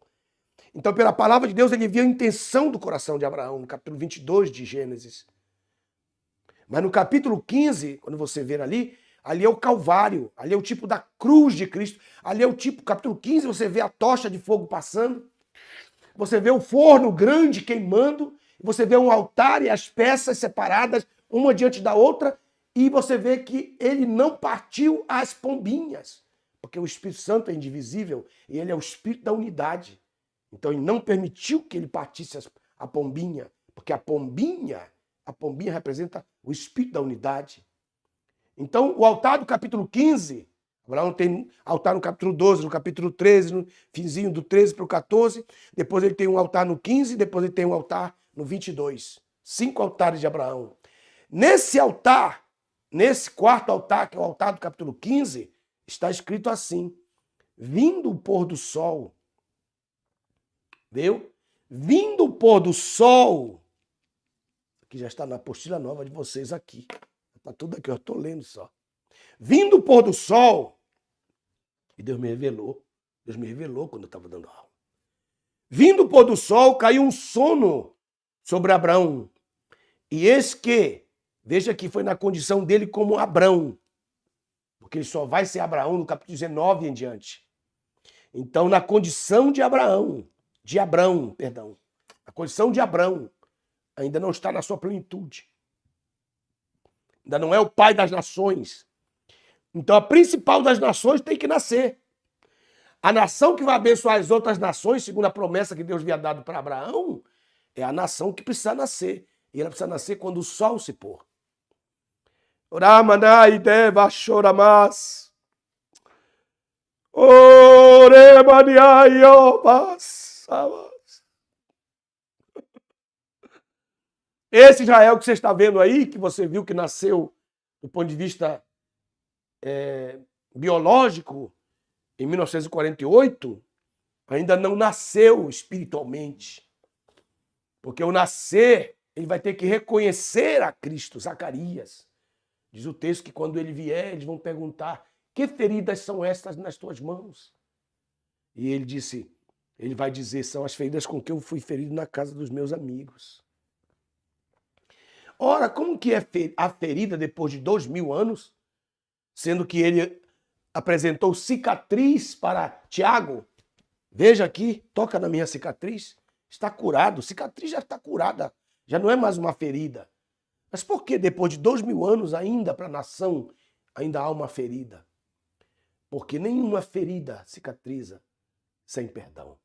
Então, pela palavra de Deus, ele viu a intenção do coração de Abraão, no capítulo 22 de Gênesis. Mas no capítulo 15, quando você ver ali é o Calvário, ali é o tipo da cruz de Cristo. Ali é o tipo, capítulo 15, você vê a tocha de fogo passando. Você vê o forno grande queimando, você vê um altar e as peças separadas, uma diante da outra, e você vê que ele não partiu as pombinhas, porque o Espírito Santo é indivisível e ele é o Espírito da unidade. Então ele não permitiu que ele partisse a pombinha, porque a pombinha representa o Espírito da unidade. Então o altar do capítulo 15... Abraão tem altar no capítulo 12, no capítulo 13, no finzinho do 13 para o 14. Depois ele tem um altar no 15, depois ele tem um altar no 22. 5 altares de Abraão. Nesse altar, nesse quarto altar, que é o altar do capítulo 15, está escrito assim: vindo o pôr do sol. Viu? Vindo o pôr do sol. Que já está na apostila nova de vocês aqui. Está tudo aqui, eu estou lendo só. Vindo o pôr do sol. E Deus me revelou quando eu estava dando aula. Vindo o pôr do sol, caiu um sono sobre Abraão. E eis que, veja que foi na condição dele como Abrão, porque ele só vai ser Abraão no capítulo 19 em diante. Então, na condição de Abrão, a condição de Abrão ainda não está na sua plenitude. Ainda não é o pai das nações. Então, a principal das nações tem que nascer. A nação que vai abençoar as outras nações, segundo a promessa que Deus havia dado para Abraão, é a nação que precisa nascer. E ela precisa nascer quando o sol se pôr. Oramanai deva choramas. Oremaniai obas. Esse Israel que você está vendo aí, que você viu que nasceu do ponto de vista biológico em 1948, ainda não nasceu espiritualmente. Porque ao nascer, ele vai ter que reconhecer a Cristo. Zacarias diz o texto que quando ele vier, eles vão perguntar: que feridas são estas nas tuas mãos? E ele vai dizer: são as feridas com que eu fui ferido na casa dos meus amigos. Ora, como que é a ferida depois de 2000 anos, sendo que ele apresentou cicatriz para Tiago? Veja aqui, toca na minha cicatriz, está curado, cicatriz já está curada, já não é mais uma ferida. Mas por que depois de 2000 anos ainda para a nação ainda há uma ferida? Porque nenhuma ferida cicatriza sem perdão.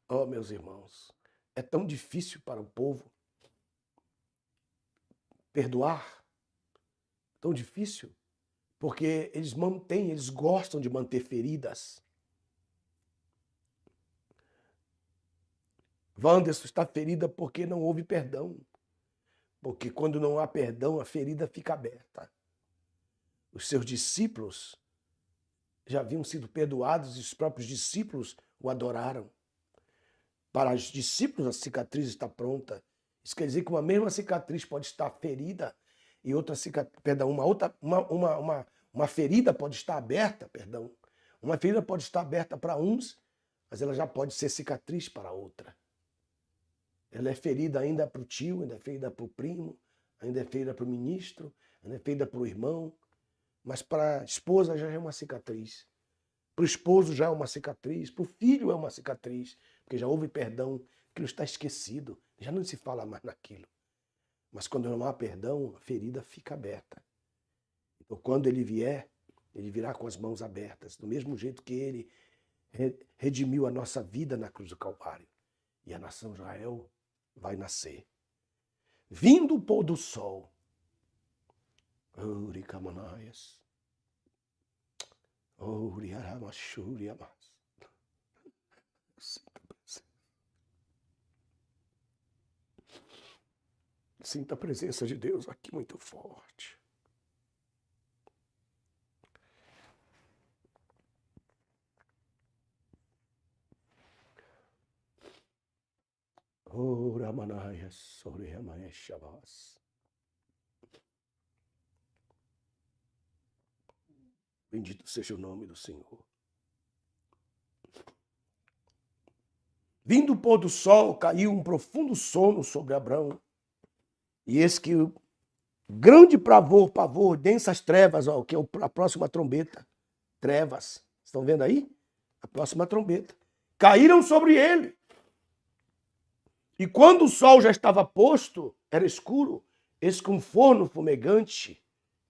Oh, meus irmãos, é tão difícil para o povo perdoar, tão difícil, porque eles gostam de manter feridas. Wanderson está ferida porque não houve perdão. Porque quando não há perdão, a ferida fica aberta. Os seus discípulos já haviam sido perdoados e os próprios discípulos o adoraram. Para os discípulos, a cicatriz está pronta. Isso quer dizer que uma mesma cicatriz pode estar ferida e outra cicatriz, perdão, uma ferida pode estar aberta, perdão. Uma ferida pode estar aberta para uns, mas ela já pode ser cicatriz para outra. Ela é ferida ainda para o tio, ainda é ferida para o primo, ainda é ferida para o ministro, ainda é ferida para o irmão, mas para a esposa já é uma cicatriz. Para o esposo já é uma cicatriz, para o filho é uma cicatriz, porque já houve perdão, aquilo está esquecido, já não se fala mais naquilo. Mas quando não há perdão, a ferida fica aberta. Então quando ele vier, ele virá com as mãos abertas, do mesmo jeito que ele redimiu a nossa vida na cruz do Calvário. E a nação Israel vai nascer. Vindo o pôr do sol, Uricamanaias. Sinta a presença de Deus aqui muito forte. Bendito seja o nome do Senhor. Vindo o pôr do sol, caiu um profundo sono sobre Abrão. E eis que o grande pavor, densas trevas, ó, que é a próxima trombeta. Trevas. Estão vendo aí? A próxima trombeta. Caíram sobre ele. E quando o sol já estava posto, era escuro, eis que um forno fumegante,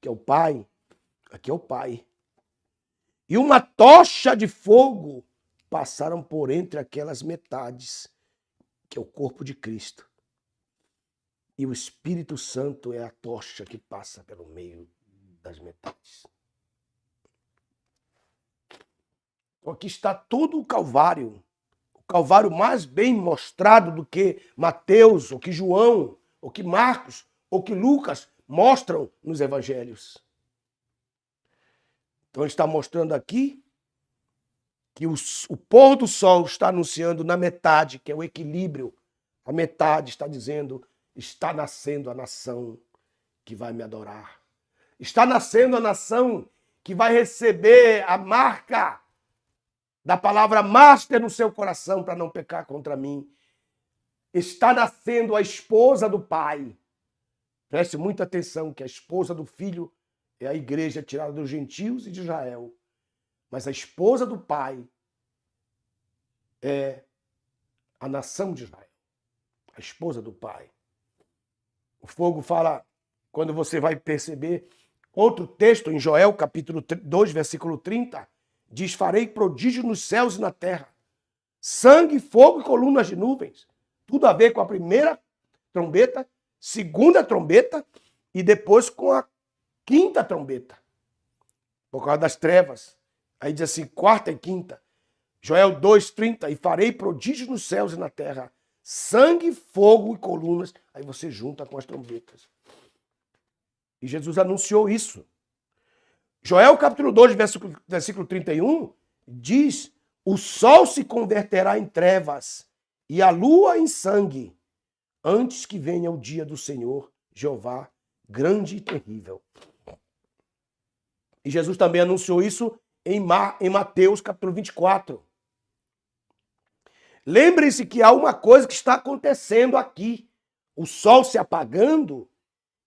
que é o Pai, aqui é o Pai, e uma tocha de fogo passaram por entre aquelas metades, que é o corpo de Cristo. E o Espírito Santo é a tocha que passa pelo meio das metades. Então aqui está todo o Calvário. O Calvário mais bem mostrado do que Mateus, ou que João, ou que Marcos, ou que Lucas mostram nos evangelhos. Então ele está mostrando aqui que o pôr do sol está anunciando na metade, que é o equilíbrio. A metade está dizendo: está nascendo a nação que vai me adorar. Está nascendo a nação que vai receber a marca da palavra master no seu coração para não pecar contra mim. Está nascendo a esposa do Pai. Preste muita atenção que a esposa do Filho é a igreja tirada dos gentios e de Israel. Mas a esposa do Pai é a nação de Israel. A esposa do Pai. O fogo fala, quando você vai perceber, outro texto em Joel, capítulo 2, versículo 30, diz: farei prodígio nos céus e na terra, sangue, fogo e colunas de nuvens. Tudo a ver com a primeira trombeta, segunda trombeta e depois com a quinta trombeta, por causa das trevas. Aí diz assim, quarta e quinta. Joel 2:30, e farei prodígios nos céus e na terra, sangue, fogo e colunas. Aí você junta com as trombetas. E Jesus anunciou isso Joel capítulo 2, versículo 31, diz: o sol se converterá em trevas e a lua em sangue, antes que venha o dia do Senhor, Jeová, grande e terrível. E Jesus também anunciou isso em Mateus capítulo 24. Lembre-se que há uma coisa que está acontecendo aqui. O sol se apagando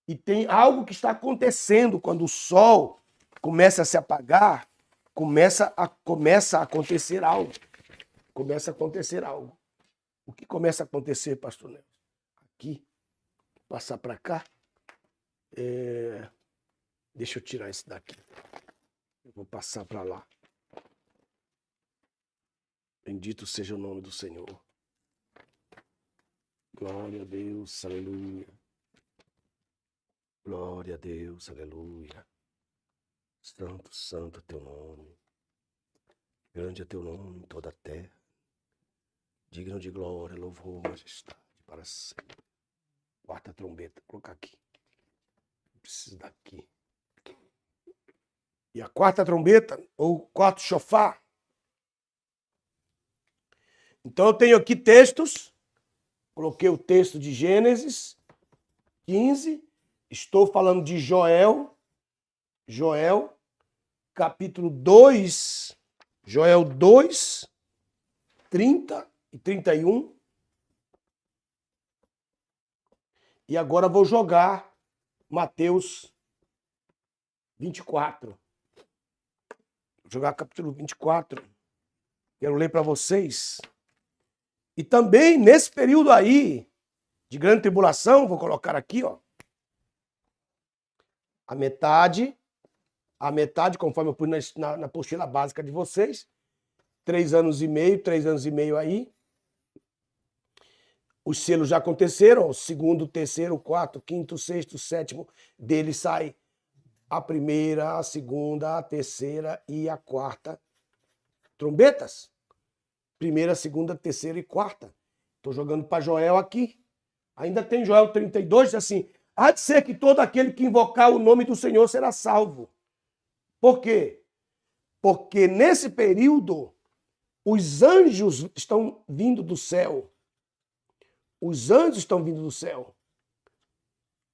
e tem algo que está acontecendo quando o sol começa a se apagar, começa a acontecer algo. Começa a acontecer algo. O que começa a acontecer, pastor Nelson? Aqui, passar para cá. Deixa eu tirar esse daqui. Eu vou passar para lá. Bendito seja o nome do Senhor. Glória a Deus, aleluia. Glória a Deus, aleluia. Santo, santo é teu nome. Grande é teu nome em toda a terra. Digno de glória, louvor, majestade para sempre. Quarta trombeta, vou colocar aqui. Preciso daqui. E a quarta trombeta, ou quarto chofar. Então eu tenho aqui textos. Coloquei o texto de Gênesis 15. Estou falando de Joel. Joel, capítulo 2. Joel 2, 30 e 31. E agora vou jogar Mateus 24. Vou jogar capítulo 24. Quero ler para vocês. E também, nesse período aí, de grande tribulação, vou colocar aqui, ó. A metade, conforme eu pus na apostila básica de vocês. 3 anos e meio aí. Os selos já aconteceram, o segundo, terceiro, quarto, quinto, sexto, sétimo. Dele sai a primeira, a segunda, a terceira e a quarta trombetas. Primeira, segunda, terceira e quarta. Estou jogando para Joel aqui. Ainda tem Joel 32, diz assim: há de ser que todo aquele que invocar o nome do Senhor será salvo. Por quê? Porque nesse período, os anjos estão vindo do céu. Os anjos estão vindo do céu.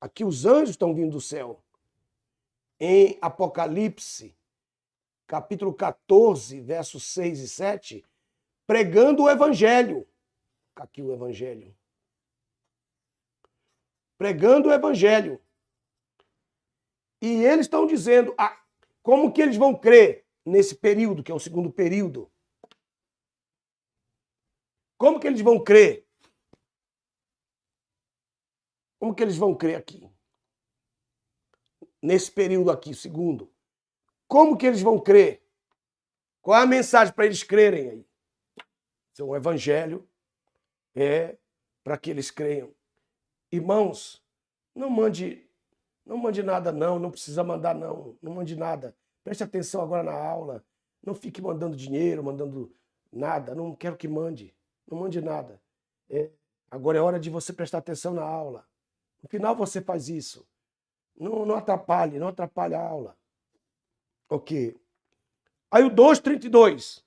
Aqui os anjos estão vindo do céu. Em Apocalipse, capítulo 14, versos 6 e 7, pregando o evangelho. Aqui o evangelho. Pregando o evangelho. E eles estão dizendo, como que eles vão crer nesse período, que é o segundo período? Como que eles vão crer? Como que eles vão crer aqui? Nesse período aqui, segundo. Como que eles vão crer? Qual é a mensagem para eles crerem aí? O evangelho é para que eles creiam. Irmãos, não mande nada não precisa mandar não mande nada. Preste atenção agora na aula. Não fique mandando dinheiro, mandando nada. Não quero que mande. Não mande nada. Agora é hora de você prestar atenção na aula. No final você faz isso. Não atrapalhe a aula. Ok. Aí o 2:32.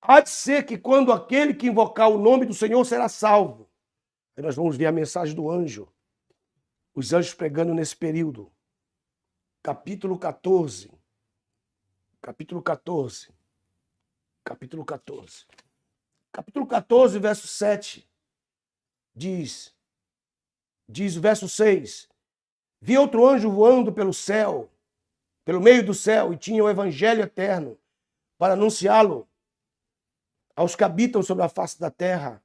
Há de ser que quando aquele que invocar o nome do Senhor será salvo. Aí nós vamos ver a mensagem do anjo. Os anjos pregando nesse período. Capítulo 14. Capítulo 14. Capítulo 14. Capítulo 14, verso 7. Diz o verso 6. Vi outro anjo voando pelo céu, pelo meio do céu, e tinha o evangelho eterno para anunciá-lo aos que habitam sobre a face da terra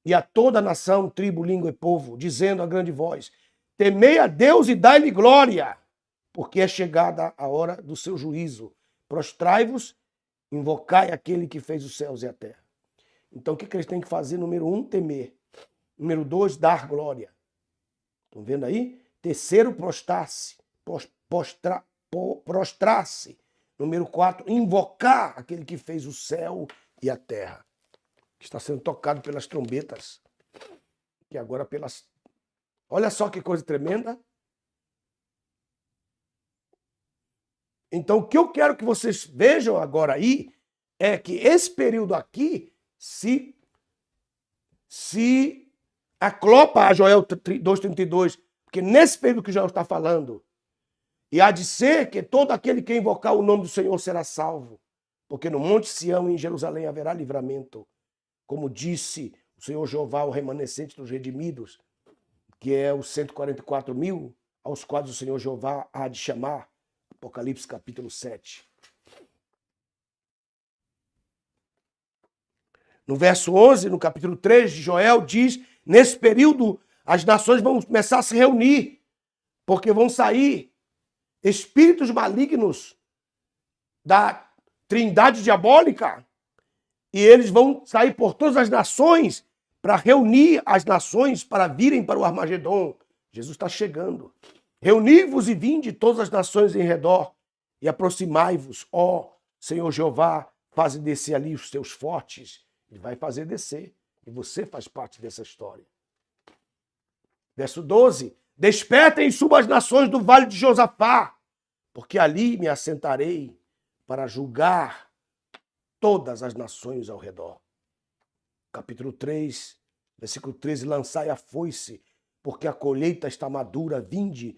e a toda a nação, tribo, língua e povo, dizendo a grande voz: temei a Deus e dai-lhe glória, porque é chegada a hora do seu juízo. Prostrai-vos, invocai aquele que fez os céus e a terra. Então, o que eles têm que fazer? Número 1, temer. Número 2, dar glória. Estão vendo aí? Terceiro, prostrar-se. Prostrar-se. Número 4, invocar aquele que fez o céu e a terra. Está sendo tocado pelas trombetas. E agora pelas... Olha só que coisa tremenda. Então, o que eu quero que vocês vejam agora aí é que esse período aqui se aclopa a Joel 2,32, porque nesse período que Joel está falando, e há de ser que todo aquele que invocar o nome do Senhor será salvo, porque no Monte Sião e em Jerusalém haverá livramento, como disse o Senhor Jeová, o remanescente dos redimidos, que é os 144 mil, aos quais o Senhor Jeová há de chamar. Apocalipse capítulo 7. No verso 11, no capítulo 3 de Joel, diz, nesse período as nações vão começar a se reunir, porque vão sair espíritos malignos da trindade diabólica, e eles vão sair por todas as nações para reunir as nações para virem para o Armagedon. Jesus está chegando. Reuni-vos e vinde todas as nações em redor e aproximai-vos, ó Senhor Jeová, faze descer ali os teus fortes. Ele vai fazer descer, e você faz parte dessa história. Verso 12, despertem e subam as nações do vale de Josafá, porque ali me assentarei para julgar todas as nações ao redor. Capítulo 3, versículo 13, lançai a foice, porque a colheita está madura, vinde,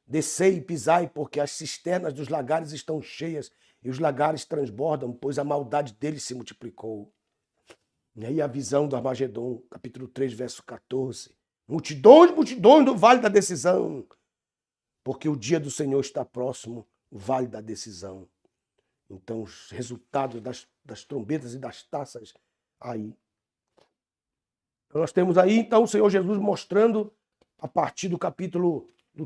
descei e pisai, porque as cisternas dos lagares estão cheias, e os lagares transbordam, pois a maldade deles se multiplicou. E aí a visão do Armagedon, capítulo 3, verso 14. Multidões, multidões do vale da decisão, porque o dia do Senhor está próximo, o vale da decisão. Então, os resultados das trombetas e das taças aí. Nós temos aí, então, o Senhor Jesus mostrando, a partir do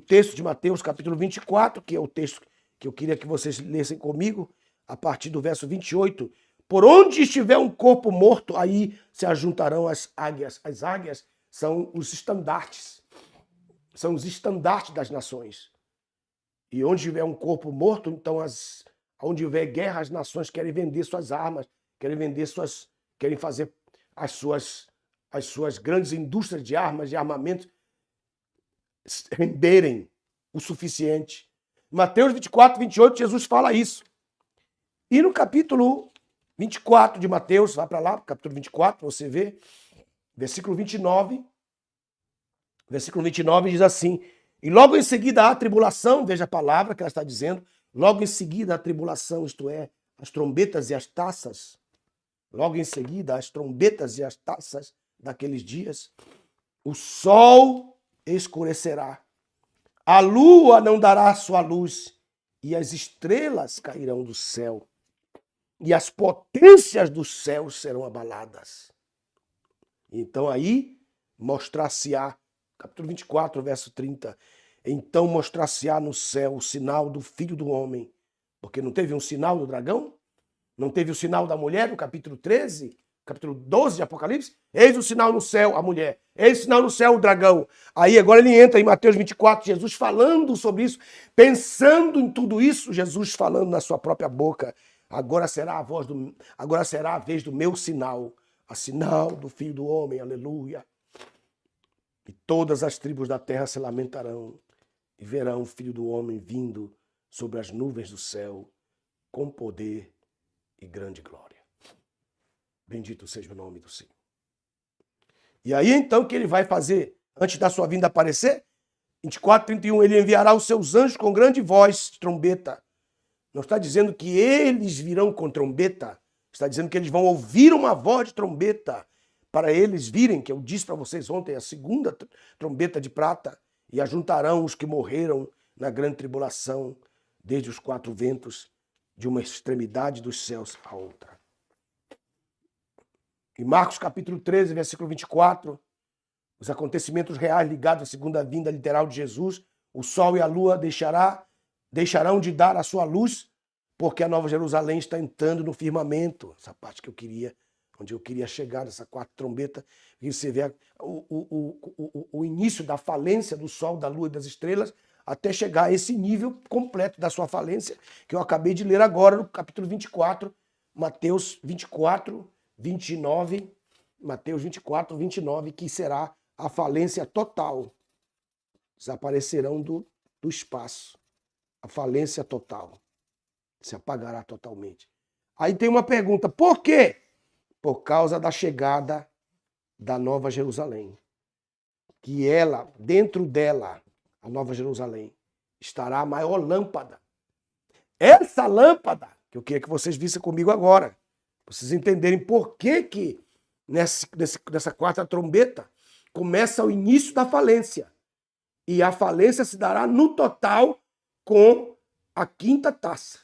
texto de Mateus, capítulo 24, que é o texto que eu queria que vocês lessem comigo, a partir do verso 28. Por onde estiver um corpo morto, aí se ajuntarão as águias. As águias são os estandartes. São os estandartes das nações. E onde tiver um corpo morto, então onde houver guerra, as nações querem vender suas armas, querem fazer as suas grandes indústrias de armas, de armamento, renderem o suficiente. Em Mateus 24, 28, Jesus fala isso. E no capítulo 24 de Mateus, vai para lá, capítulo 24, você vê, versículo 29. Versículo 29 diz assim, e logo em seguida a tribulação, veja a palavra que ela está dizendo, logo em seguida a tribulação, isto é, as trombetas e as taças, logo em seguida as trombetas e as taças daqueles dias, o sol escurecerá, a lua não dará sua luz, e as estrelas cairão do céu, e as potências dos céus serão abaladas. Então aí mostrar-se-á, capítulo 24, verso 30, então mostrar-se-á no céu o sinal do Filho do Homem, porque não teve um sinal do dragão? Não teve o sinal da mulher no capítulo 13, capítulo 12 de Apocalipse? Eis o sinal no céu, a mulher. Eis o sinal no céu, o dragão. Aí agora ele entra em Mateus 24, Jesus falando sobre isso, pensando em tudo isso, Jesus falando na sua própria boca. Agora será a vez do meu sinal, a sinal do Filho do Homem, aleluia. E todas as tribos da terra se lamentarão e verão o Filho do Homem vindo sobre as nuvens do céu com poder e grande glória. Bendito seja o nome do Senhor. E aí então o que ele vai fazer antes da sua vinda aparecer? 24, 31, ele enviará os seus anjos com grande voz de trombeta. Não está dizendo que eles virão com trombeta, está dizendo que eles vão ouvir uma voz de trombeta para eles virem, que eu disse para vocês ontem, a segunda trombeta de prata, e ajuntarão os que morreram na grande tribulação, desde os quatro ventos, de uma extremidade dos céus à outra. Em Marcos capítulo 13, versículo 24, os acontecimentos reais ligados à segunda vinda literal de Jesus, o sol e a lua deixarão de dar a sua luz, porque a Nova Jerusalém está entrando no firmamento. Essa parte que eu queria, onde eu queria chegar, nessa quarta trombeta, e você vê o início da falência do sol, da lua e das estrelas, até chegar a esse nível completo da sua falência, que eu acabei de ler agora no capítulo 24, Mateus 24, 29, Mateus 24, 29, que será a falência total. Desaparecerão do espaço. A falência total. Se apagará totalmente. Aí tem uma pergunta, por quê? Por causa da chegada da Nova Jerusalém. Que ela, dentro dela, a Nova Jerusalém, estará a maior lâmpada. Essa lâmpada, que eu queria que vocês vissem comigo agora, pra vocês entenderem por que nessa quarta trombeta começa o início da falência. E a falência se dará no total com a quinta taça.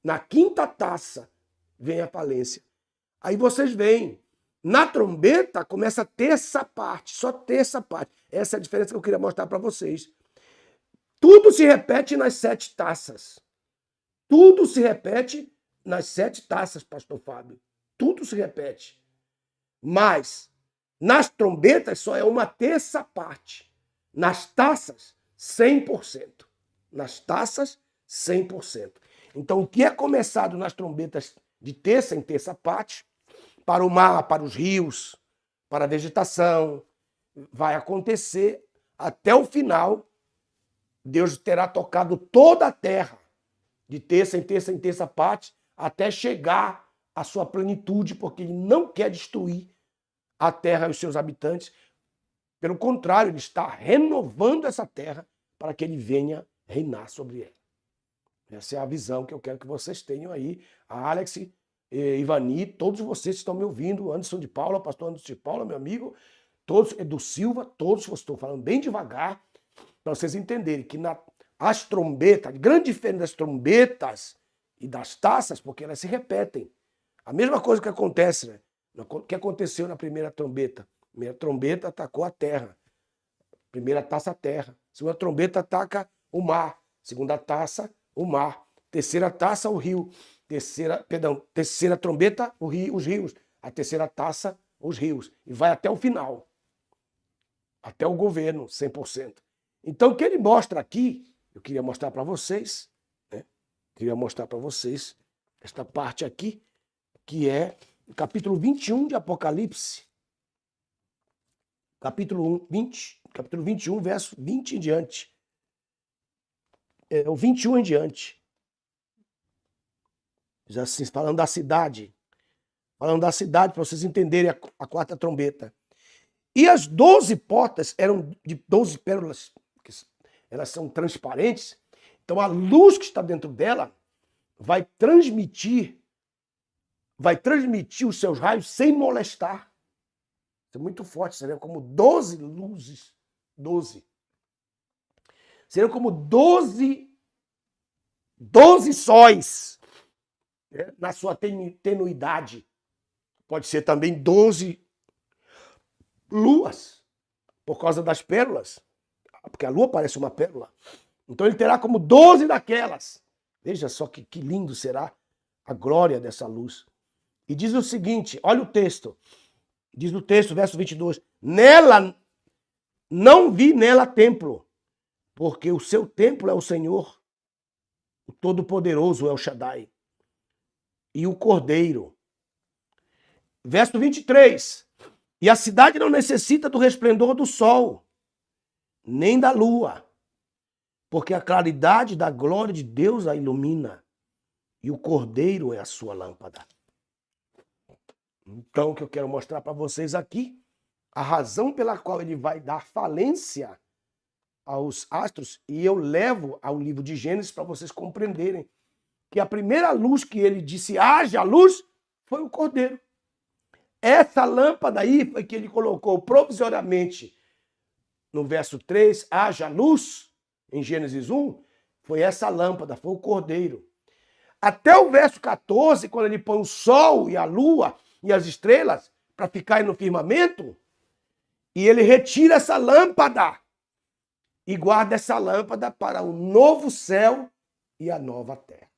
Na quinta taça vem a falência. Aí vocês veem, na trombeta começa a ter essa parte, só ter essa parte. Essa é a diferença que eu queria mostrar para vocês. Tudo se repete nas 7 taças. Tudo se repete nas 7 taças, pastor Fábio. Tudo se repete. Mas nas trombetas só é uma terça parte. Nas taças, 100%. Nas taças, 100%. Então, o que é começado nas trombetas de terça em terça parte, para o mar, para os rios, para a vegetação, vai acontecer até o final. Deus terá tocado toda a terra, de terça em terça em terça parte, até chegar à sua plenitude, porque ele não quer destruir a terra e os seus habitantes. Pelo contrário, ele está renovando essa terra para que ele venha reinar sobre ela. Essa é a visão que eu quero que vocês tenham aí. A Alex, Ivani, todos vocês que estão me ouvindo, Anderson de Paula, pastor Anderson de Paula, meu amigo, todos, Edu Silva, todos vocês estão falando bem devagar, para vocês entenderem que as trombetas, a grande diferença das trombetas e das taças, porque elas se repetem. A mesma coisa que acontece, né? O que aconteceu na primeira trombeta? A primeira trombeta atacou a terra. Primeira taça, a terra. Segunda trombeta ataca o mar. Segunda taça, o mar. Terceira taça, o rio. Terceira trombeta, os rios. A terceira taça, os rios. E vai até o final. Até o governo, 100%. Então, o que ele mostra aqui, eu queria mostrar para vocês, né? Queria mostrar para vocês esta parte aqui, que é o capítulo 21 de Apocalipse. Capítulo 21, verso 20 em diante. O 21 em diante. Já assim, falando da cidade. Falando da cidade, para vocês entenderem a quarta trombeta. E as 12 portas eram de 12 pérolas, que elas são transparentes. Então a luz que está dentro dela vai transmitir os seus raios sem molestar. Isso é muito forte, seria como 12 luzes. 12. Seriam como 12 sóis, né, na sua tenuidade. Pode ser também 12 luas, por causa das pérolas. Porque a lua parece uma pérola. Então ele terá como 12 daquelas. Veja só que lindo será a glória dessa luz. E diz o seguinte, olha o texto. Diz o texto, verso 22. Não vi nela templo, porque o seu templo é o Senhor, o Todo-Poderoso El Shaddai, e o Cordeiro. Verso 23. E a cidade não necessita do resplendor do sol, nem da lua, porque a claridade da glória de Deus a ilumina, e o Cordeiro é a sua lâmpada. Então, o que eu quero mostrar para vocês aqui, a razão pela qual ele vai dar falência aos astros, e eu levo ao livro de Gênesis para vocês compreenderem que a primeira luz que ele disse, haja luz, foi o Cordeiro. Essa lâmpada aí foi que ele colocou provisoriamente no verso 3, haja luz, em Gênesis 1, foi essa lâmpada, foi o Cordeiro. Até o verso 14, quando ele põe o sol e a lua e as estrelas para ficarem no firmamento, e ele retira essa lâmpada e guarda essa lâmpada para o novo céu e a nova terra.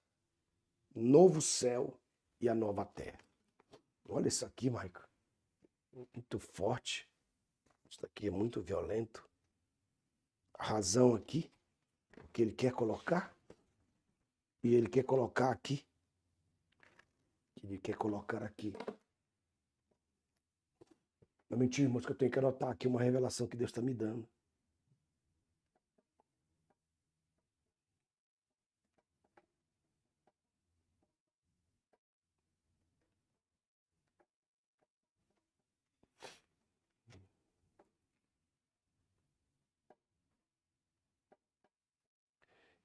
Novo céu e a nova terra. Olha isso aqui, Maica. Muito forte. Isso aqui é muito violento. A razão aqui, o que ele quer colocar, e ele quer colocar aqui. Ele quer colocar aqui. Não é mentira, irmãos, que eu tenho que anotar aqui uma revelação que Deus está me dando.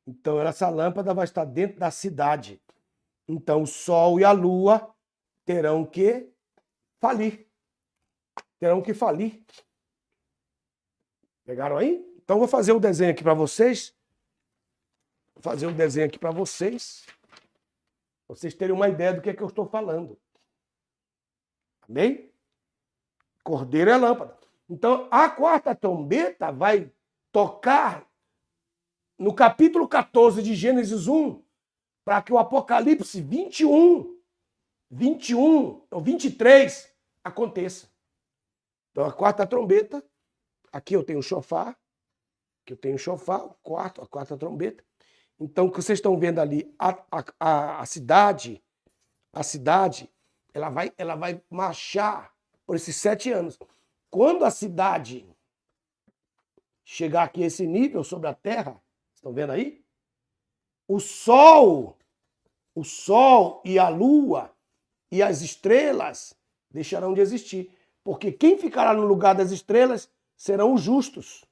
Então, essa lâmpada vai estar dentro da cidade. Então, o sol e a lua terão que falir. Terão que falir. Pegaram aí? Então, vou fazer um desenho aqui para vocês. Vou fazer um desenho aqui para vocês. Vocês terem uma ideia do que é que eu estou falando. Amém? Cordeiro é lâmpada. Então, a quarta trombeta vai tocar no capítulo 14 de Gênesis 1, para que o Apocalipse 21 ou 23 aconteça. Então, a quarta trombeta, aqui eu tenho o shofar, a quarta trombeta. Então, o que vocês estão vendo ali, a cidade, ela vai marchar por esses 7 anos. Quando a cidade chegar aqui a esse nível sobre a terra, estão vendo aí? O sol e a lua e as estrelas deixarão de existir. Porque quem ficará no lugar das estrelas serão os justos.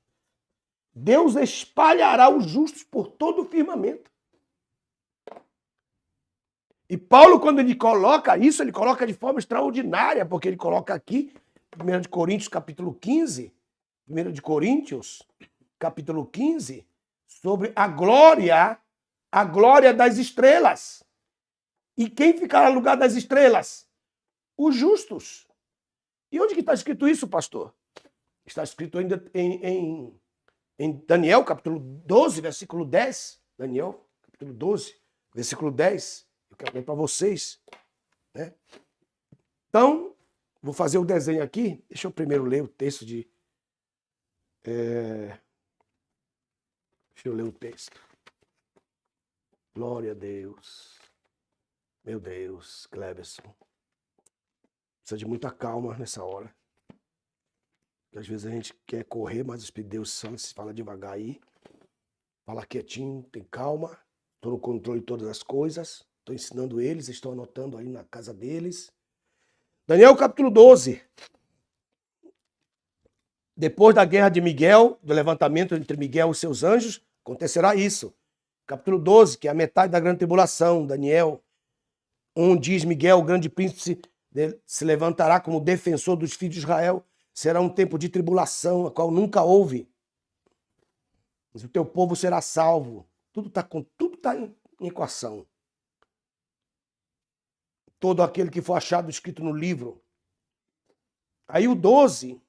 Deus espalhará os justos por todo o firmamento. E Paulo, quando ele coloca isso, ele coloca de forma extraordinária, porque ele coloca aqui, 1 de Coríntios, capítulo 15, 1 de Coríntios, capítulo 15, sobre a glória das estrelas. E quem ficará no lugar das estrelas? Os justos. E onde que está escrito isso, pastor? Está escrito ainda em Daniel, capítulo 12, versículo 10. Daniel, capítulo 12, versículo 10. Eu quero ler para vocês. Né? Então, vou fazer o desenho aqui. Deixa eu primeiro ler o texto de... Deixa eu ler o texto. Glória a Deus. Meu Deus, Cleberson. Precisa de muita calma nessa hora. Porque às vezes a gente quer correr, mas o Espírito de Deus só se fala devagar aí. Fala quietinho, tem calma. Estou no controle de todas as coisas. Estou ensinando eles, estou anotando aí na casa deles. Daniel capítulo 12. Depois da guerra de Miguel, do levantamento entre Miguel e seus anjos, acontecerá isso. Capítulo 12, que é a metade da grande tribulação, Daniel, onde diz Miguel, o grande príncipe, se levantará como defensor dos filhos de Israel. Será um tempo de tribulação, a qual nunca houve. Mas o teu povo será salvo. Tudo está em equação. Todo aquele que for achado escrito no livro. Aí o 12,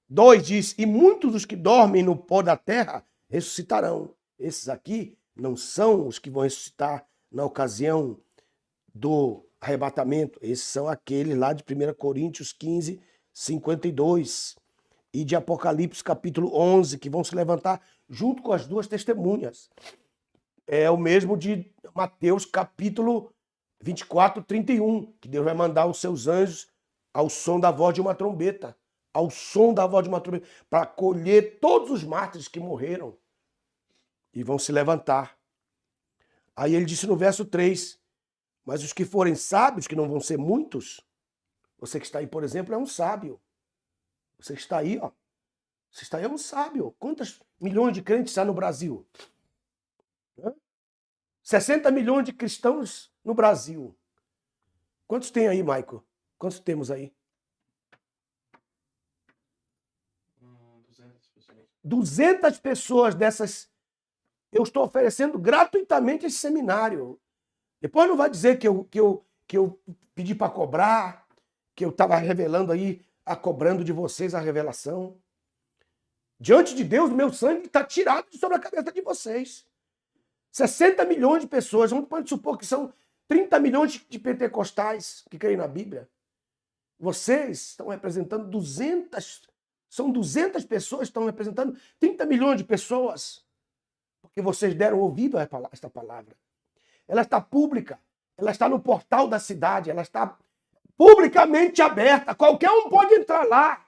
2 diz, e muitos dos que dormem no pó da terra ressuscitarão. Esses aqui não são os que vão ressuscitar na ocasião do arrebatamento. Esses são aqueles lá de 1 Coríntios 15, 52 e de Apocalipse capítulo 11, que vão se levantar junto com as duas testemunhas. É o mesmo de Mateus capítulo 24, 31, que Deus vai mandar os seus anjos ao som da voz de uma trombeta. Ao som da voz de uma trombeta, para colher todos os mártires que morreram e vão se levantar. Aí ele disse no verso 3, mas os que forem sábios, que não vão ser muitos, você que está aí, por exemplo, é um sábio. Você que está aí, ó. Você está aí é um sábio. Quantos milhões de crentes há no Brasil? 60 milhões de cristãos no Brasil. Quantos tem aí, Maico? Quantos temos aí? 200 pessoas. 200 pessoas dessas. Eu estou oferecendo gratuitamente esse seminário. Depois não vai dizer que eu pedi para cobrar, que eu estava revelando aí, cobrando de vocês a revelação. Diante de Deus, meu sangue está tirado de sobre a cabeça de vocês. 60 milhões de pessoas, vamos pode supor que são 30 milhões de pentecostais que creem na Bíblia. Vocês estão representando 200, são 200 pessoas que estão representando 30 milhões de pessoas. Porque vocês deram ouvido a esta palavra. Ela está pública, ela está no portal da cidade, ela está publicamente aberta. Qualquer um pode entrar lá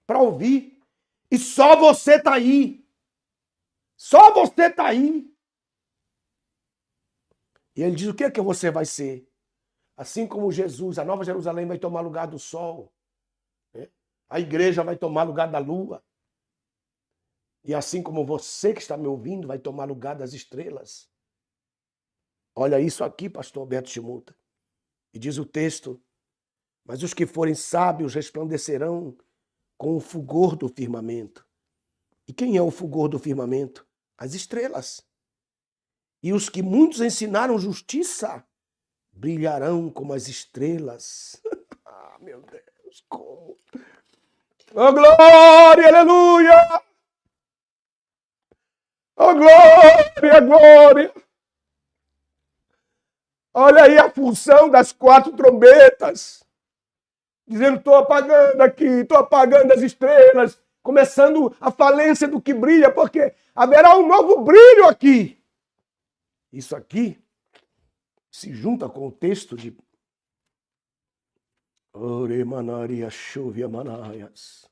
para ouvir. E só você está aí. Só você está aí. E ele diz, o que é que você vai ser? Assim como Jesus, a Nova Jerusalém vai tomar lugar do sol. Né? A igreja vai tomar lugar da lua. E assim como você que está me ouvindo vai tomar lugar das estrelas. Olha isso aqui, pastor Alberto Chimuta. E diz o texto: mas os que forem sábios resplandecerão com o fulgor do firmamento. E quem é o fulgor do firmamento? As estrelas. E os que muitos ensinaram justiça brilharão como as estrelas. Ah, meu Deus, como? Oh, glória, aleluia! Oh, glória, glória! Olha aí a função das 4 trombetas. Dizendo, estou apagando aqui, estou apagando as estrelas, começando a falência do que brilha, porque haverá um novo brilho aqui. Isso aqui se junta com o texto de Ore manaria chuvia manaias.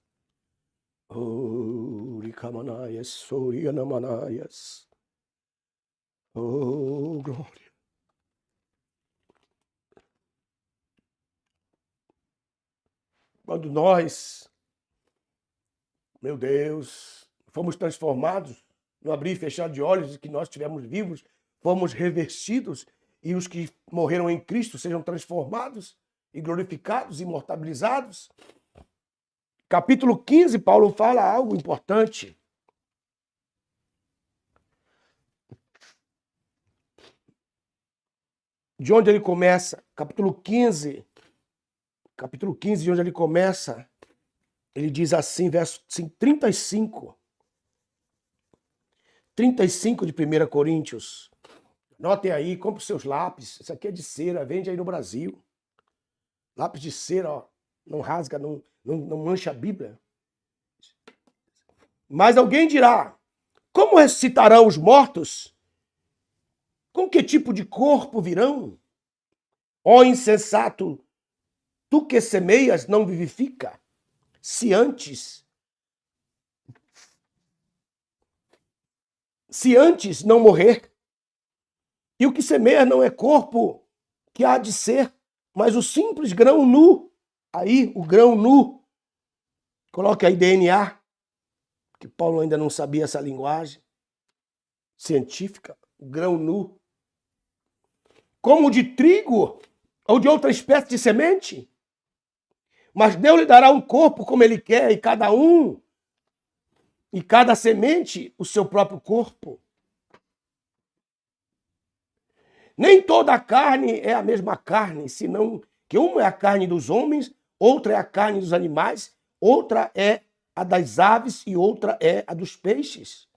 Ore camanaias, soriana manaias. Oh, glória. Quando nós, meu Deus, fomos transformados no abrir e fechar de olhos e que nós estivemos vivos, fomos revestidos e os que morreram em Cristo sejam transformados e glorificados, imortalizados. Capítulo 15, Paulo fala algo importante. De onde ele começa? Capítulo 15, de onde ele começa, ele diz assim, verso 35. 35 de 1 Coríntios. Notem aí, compre seus lápis. Isso aqui é de cera, vende aí no Brasil. Lápis de cera, ó, não rasga, não mancha a Bíblia. Mas alguém dirá, como ressuscitarão os mortos? Com que tipo de corpo virão? Ó insensato, tu que semeias não vivifica? Se antes não morrer, e o que semeia não é corpo que há de ser, mas o simples grão nu. Aí, o grão nu. Coloque aí DNA, que Paulo ainda não sabia essa linguagem científica. O grão nu. Como de trigo ou de outra espécie de semente. Mas Deus lhe dará um corpo como ele quer, e cada semente, o seu próprio corpo. Nem toda a carne é a mesma carne, senão que uma é a carne dos homens, outra é a carne dos animais, outra é a das aves e outra é a dos peixes.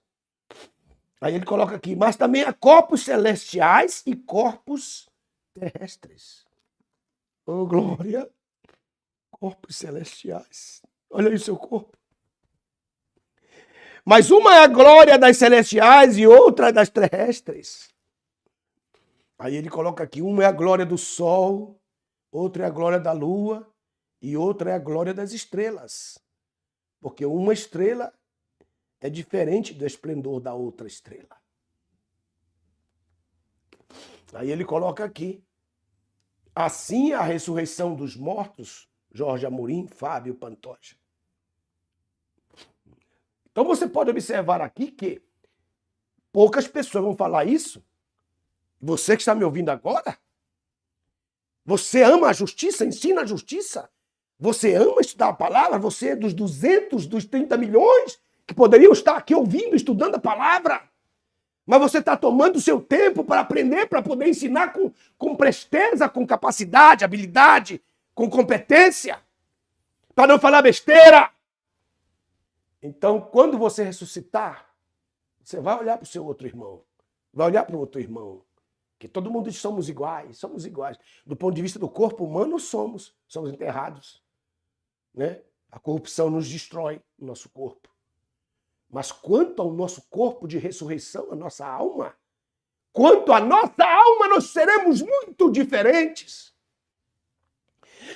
Aí ele coloca aqui, mas também há corpos celestiais e corpos terrestres. Oh, glória! Corpos celestiais. Olha aí o seu corpo. Mas uma é a glória das celestiais e outra das terrestres. Aí ele coloca aqui, uma é a glória do sol, outra é a glória da lua e outra é a glória das estrelas. Porque uma estrela é diferente do esplendor da outra estrela. Aí ele coloca aqui, assim a ressurreição dos mortos, Jorge Amorim, Fábio Pantoja. Então você pode observar aqui que poucas pessoas vão falar isso. Você que está me ouvindo agora, você ama a justiça, ensina a justiça, você ama estudar a palavra, você é dos 200, dos 30 milhões que poderiam estar aqui ouvindo, estudando a palavra. Mas você está tomando o seu tempo para aprender, para poder ensinar com presteza, com capacidade, habilidade, com competência, para não falar besteira. Então, quando você ressuscitar, você vai olhar para o seu outro irmão, vai olhar para o outro irmão, que todo mundo diz somos iguais, somos iguais. Do ponto de vista do corpo humano, somos enterrados. Né? A corrupção nos destrói o nosso corpo. Mas quanto ao nosso corpo de ressurreição, a nossa alma, quanto à nossa alma, nós seremos muito diferentes.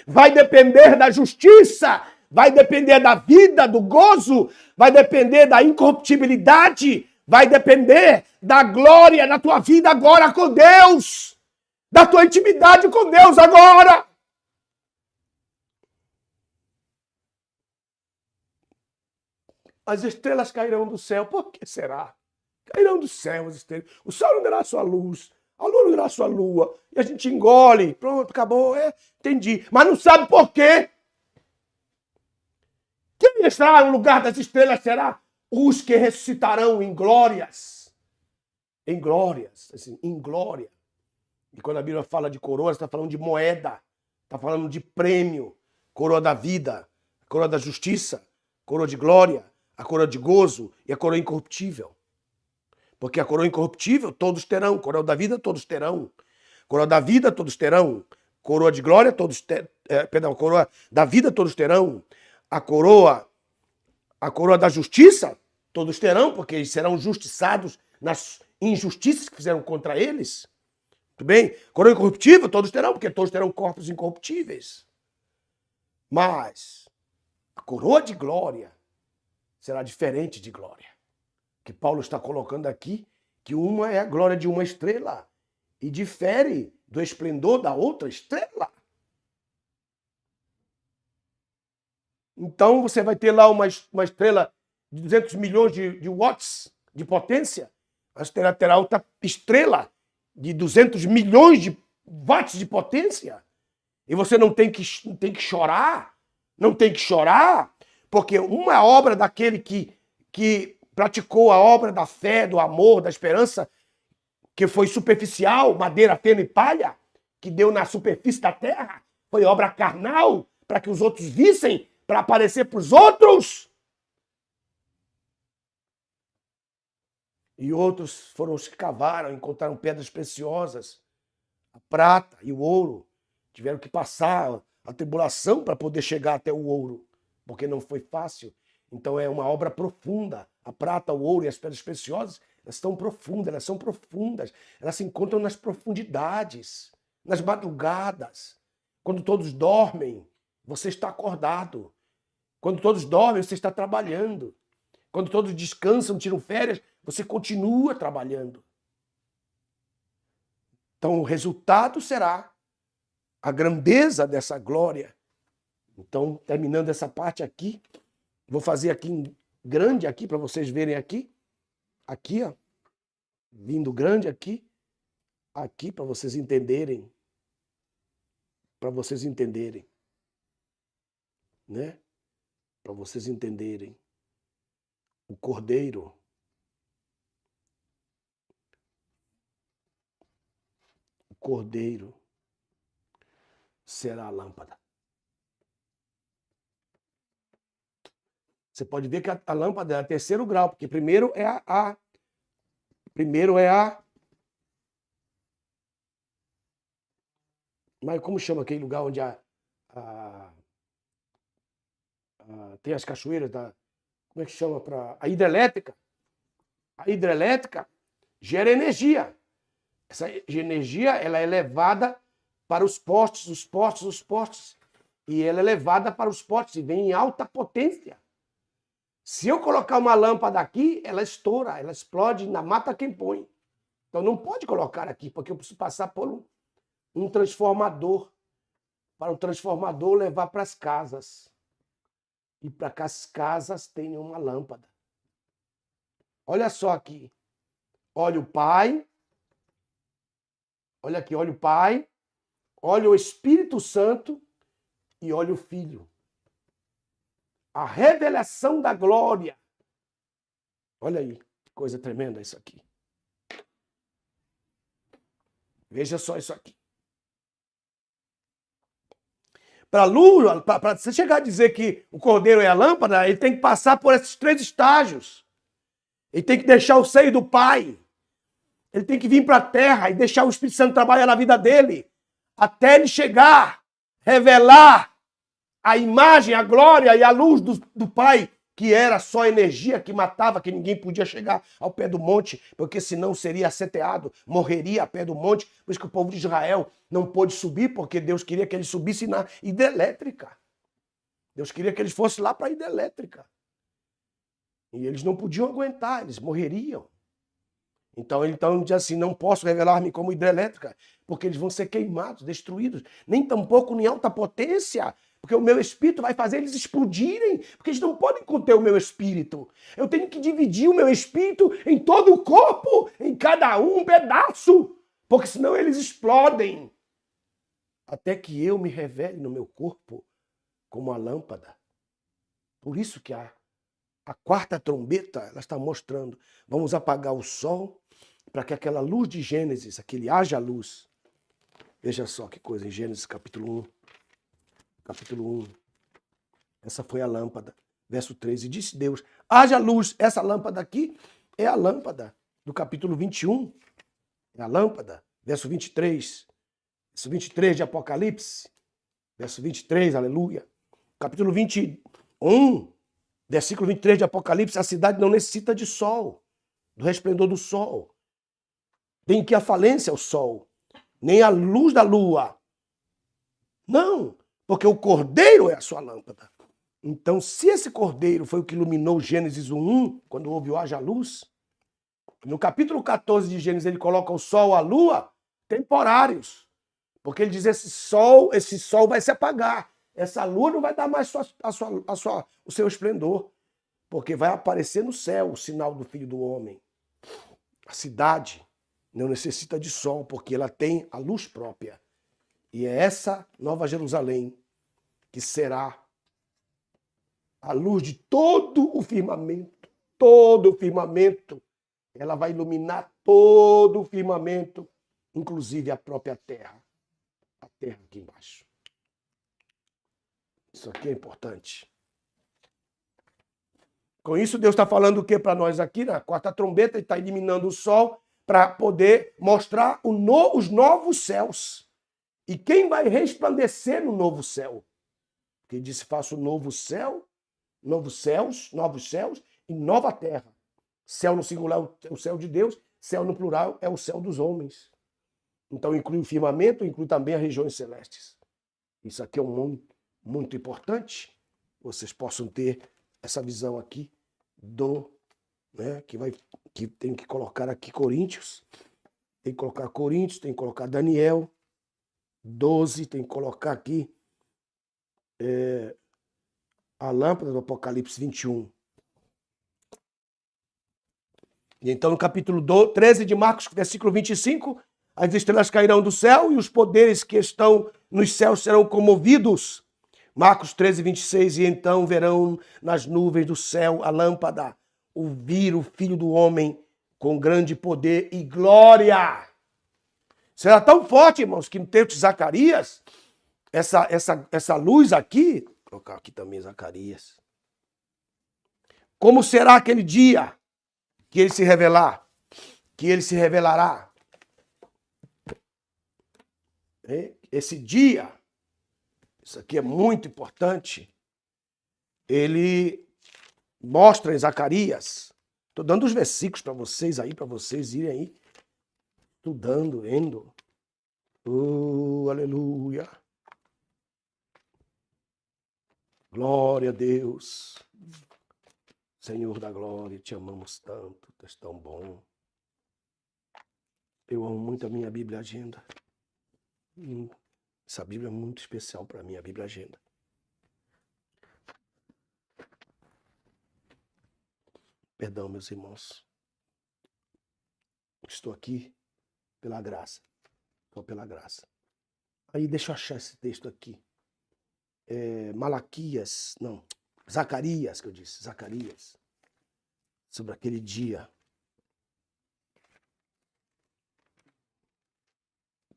Vai depender da justiça, vai depender da vida, do gozo, vai depender da incorruptibilidade, vai depender da glória na tua vida agora com Deus, da tua intimidade com Deus agora. as estrelas cairão do céu. Por que será? Cairão do céu as estrelas. O sol não dará sua luz, a lua não dará sua lua. E a gente engole. Pronto, acabou. Entendi. Mas não sabe por quê. Quem estará no lugar das estrelas será os que ressuscitarão em glórias. Em glórias. Assim, em glória. E quando a Bíblia fala de coroa, está falando de moeda. Está falando de prêmio. Coroa da vida, coroa da justiça, coroa de glória, a coroa de gozo e a coroa incorruptível. Porque a coroa incorruptível todos terão, coroa da vida todos terão, coroa da vida todos terão, coroa de glória todos terão, coroa da vida todos terão, a coroa da justiça todos terão, porque eles serão justiçados nas injustiças que fizeram contra eles. Tudo bem? Coroa incorruptível todos terão, porque todos terão corpos incorruptíveis. Mas a coroa de glória será diferente de glória. Que Paulo está colocando aqui, que uma é a glória de uma estrela e difere do esplendor da outra estrela. Então você vai ter lá uma estrela de 200 milhões de watts de potência. A estrela terá outra estrela de 200 milhões de watts de potência. E você não tem que chorar, não tem que chorar, porque uma obra daquele que praticou a obra da fé, do amor, da esperança, que foi superficial, madeira, feno e palha, que deu na superfície da terra, foi obra carnal, para que os outros vissem, para aparecer para os outros. E outros foram os que cavaram, encontraram pedras preciosas, a prata e o ouro. Tiveram que passar a tribulação para poder chegar até o ouro, porque não foi fácil. Então é uma obra profunda. A prata, o ouro e as pedras preciosas, elas estão profundas, elas são profundas. Elas se encontram nas profundidades, nas madrugadas. Quando todos dormem, você está acordado. Quando todos dormem, você está trabalhando. Quando todos descansam, tiram férias, você continua trabalhando. Então o resultado será a grandeza dessa glória. Então, terminando essa parte aqui, vou fazer aqui em grande aqui para vocês verem aqui. Aqui, ó. Vindo grande aqui. Aqui para vocês entenderem. Para vocês entenderem. Né? Para vocês entenderem. O cordeiro. O cordeiro será a lâmpada. Você pode ver que a lâmpada é a terceiro grau, porque primeiro é mas como chama aquele lugar onde tem as cachoeiras como é que chama a hidrelétrica? A hidrelétrica gera energia. Essa energia ela é levada para os postes. E ela é levada para os postes e vem em alta potência. Se eu colocar uma lâmpada aqui, ela estoura, ela explode, ainda mata quem põe. Então não pode colocar aqui, porque eu preciso passar por um transformador. Para o transformador levar para as casas. E para que as casas tenham uma lâmpada. Olha só aqui. Olha o Pai. Olha aqui, olha o Pai. Olha o Espírito Santo e olha o Filho. A revelação da glória. Olha aí, que coisa tremenda isso aqui. Veja só isso aqui. Para você chegar a dizer que o cordeiro é a lâmpada, ele tem que passar por esses 3 estágios. Ele tem que deixar o seio do Pai. Ele tem que vir para a terra e deixar o Espírito Santo trabalhar na vida dele. Até ele chegar, revelar a imagem, a glória e a luz do Pai, que era só energia que matava, que ninguém podia chegar ao pé do monte, porque senão seria aseteado, morreria a pé do monte. Por isso que o povo de Israel não pôde subir, porque Deus queria que eles subissem na hidrelétrica. Deus queria que eles fossem lá para a hidrelétrica. E eles não podiam aguentar, eles morreriam. Então ele diz assim, não posso revelar-me como hidrelétrica, porque eles vão ser queimados, destruídos. Nem tampouco em alta potência, Porque o meu espírito vai fazer eles explodirem, porque eles não podem conter o meu espírito. Eu tenho que dividir o meu espírito em todo o corpo, em cada um pedaço, porque senão eles explodem. Até que eu me revele no meu corpo como a lâmpada. Por isso que a quarta trombeta, ela está mostrando, vamos apagar o sol para que aquela luz de Gênesis, aquele haja luz. Veja só que coisa, em Gênesis capítulo 1. Capítulo 1. Essa foi a lâmpada. Verso 13. E disse Deus, haja luz. Essa lâmpada aqui é a lâmpada do capítulo 21. É a lâmpada. Verso 23. Verso 23 de Apocalipse. Verso 23, aleluia. Capítulo 21, versículo 23 de Apocalipse. A cidade não necessita de sol, do resplendor do sol. Tem que a falência o sol, nem a luz da lua. Não, porque o cordeiro é a sua lâmpada. Então, se esse cordeiro foi o que iluminou Gênesis 1, quando houve o haja luz, no capítulo 14 de Gênesis ele coloca o sol, a lua, temporários. Porque ele diz, esse sol vai se apagar. Essa lua não vai dar mais o seu esplendor. Porque vai aparecer no céu o sinal do Filho do Homem. A cidade não necessita de sol, porque ela tem a luz própria. E é essa Nova Jerusalém que será a luz de todo o firmamento. Todo o firmamento. Ela vai iluminar todo o firmamento, inclusive a própria terra. A terra aqui embaixo. Isso aqui é importante. Com isso, Deus está falando o que para nós aqui? Na quarta trombeta, ele está eliminando o sol para poder mostrar os novos céus. E quem vai resplandecer no novo céu? Porque ele disse, faço novo céu, novos céus e nova terra. Céu no singular é o céu de Deus, céu no plural é o céu dos homens. Então inclui o firmamento, inclui também as regiões celestes. Isso aqui é um mundo muito importante. Vocês possam ter essa visão aqui que tem que colocar aqui Coríntios. Tem que colocar Coríntios, tem que colocar Daniel 12, tem que colocar aqui a lâmpada do Apocalipse 21. E então no capítulo 13 de Marcos, versículo 25, as estrelas cairão do céu e os poderes que estão nos céus serão comovidos. Marcos 13, 26, e então verão nas nuvens do céu a lâmpada, vir o Filho do Homem com grande poder e glória. Será tão forte, irmãos, que no texto de Zacarias, essa luz aqui, vou colocar aqui também Zacarias, como será aquele dia que ele se revelar, que ele se revelará? Esse dia, isso aqui é muito importante, ele mostra em Zacarias. Estou dando os versículos para vocês irem aí estudando, vendo. Aleluia. Glória a Deus. Senhor da glória, te amamos tanto, tu és tão bom. Eu amo muito a minha Bíblia Agenda. Essa Bíblia é muito especial para mim, a Bíblia Agenda. Perdão, meus irmãos. Estou aqui pela graça. Estou pela graça. Aí deixa eu achar esse texto aqui. Zacarias, que eu disse. Zacarias. Sobre aquele dia.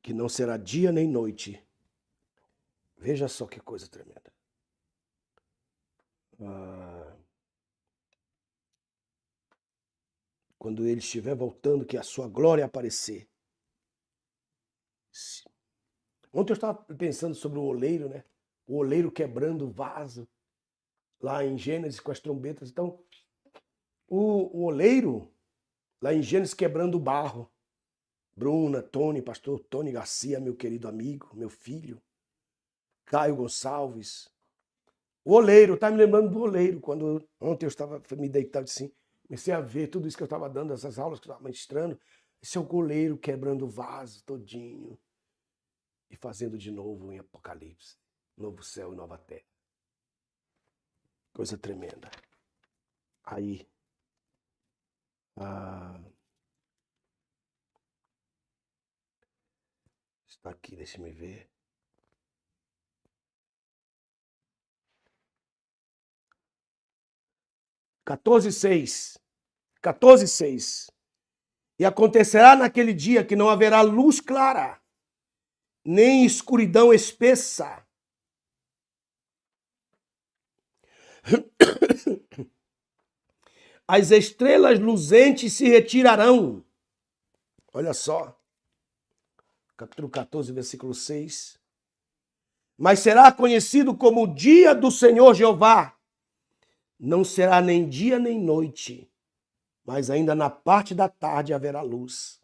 Que não será dia nem noite. Veja só que coisa tremenda. Quando ele estiver voltando, que a sua glória aparecer. Ontem eu estava pensando sobre o oleiro, né? O oleiro quebrando o vaso, lá em Gênesis com as trombetas. Então, o oleiro, lá em Gênesis, quebrando o barro. Bruna, Tony, pastor Tony Garcia, meu querido amigo, meu filho. Caio Gonçalves. O oleiro, tá me lembrando do oleiro. Quando ontem eu estava me deitado assim, comecei a ver tudo isso que eu estava dando, essas aulas que eu estava ministrando. Esse é o goleiro quebrando o vaso todinho e fazendo de novo em Apocalipse. Novo céu e nova terra. Coisa tremenda. Aí, está aqui, deixa me ver. (14:6). 14:6. E acontecerá naquele dia que não haverá luz clara, nem escuridão espessa. As estrelas luzentes se retirarão. Olha só. Capítulo 14, versículo 6. Mas será conhecido como o dia do Senhor Jeová. Não será nem dia nem noite, mas ainda na parte da tarde haverá luz.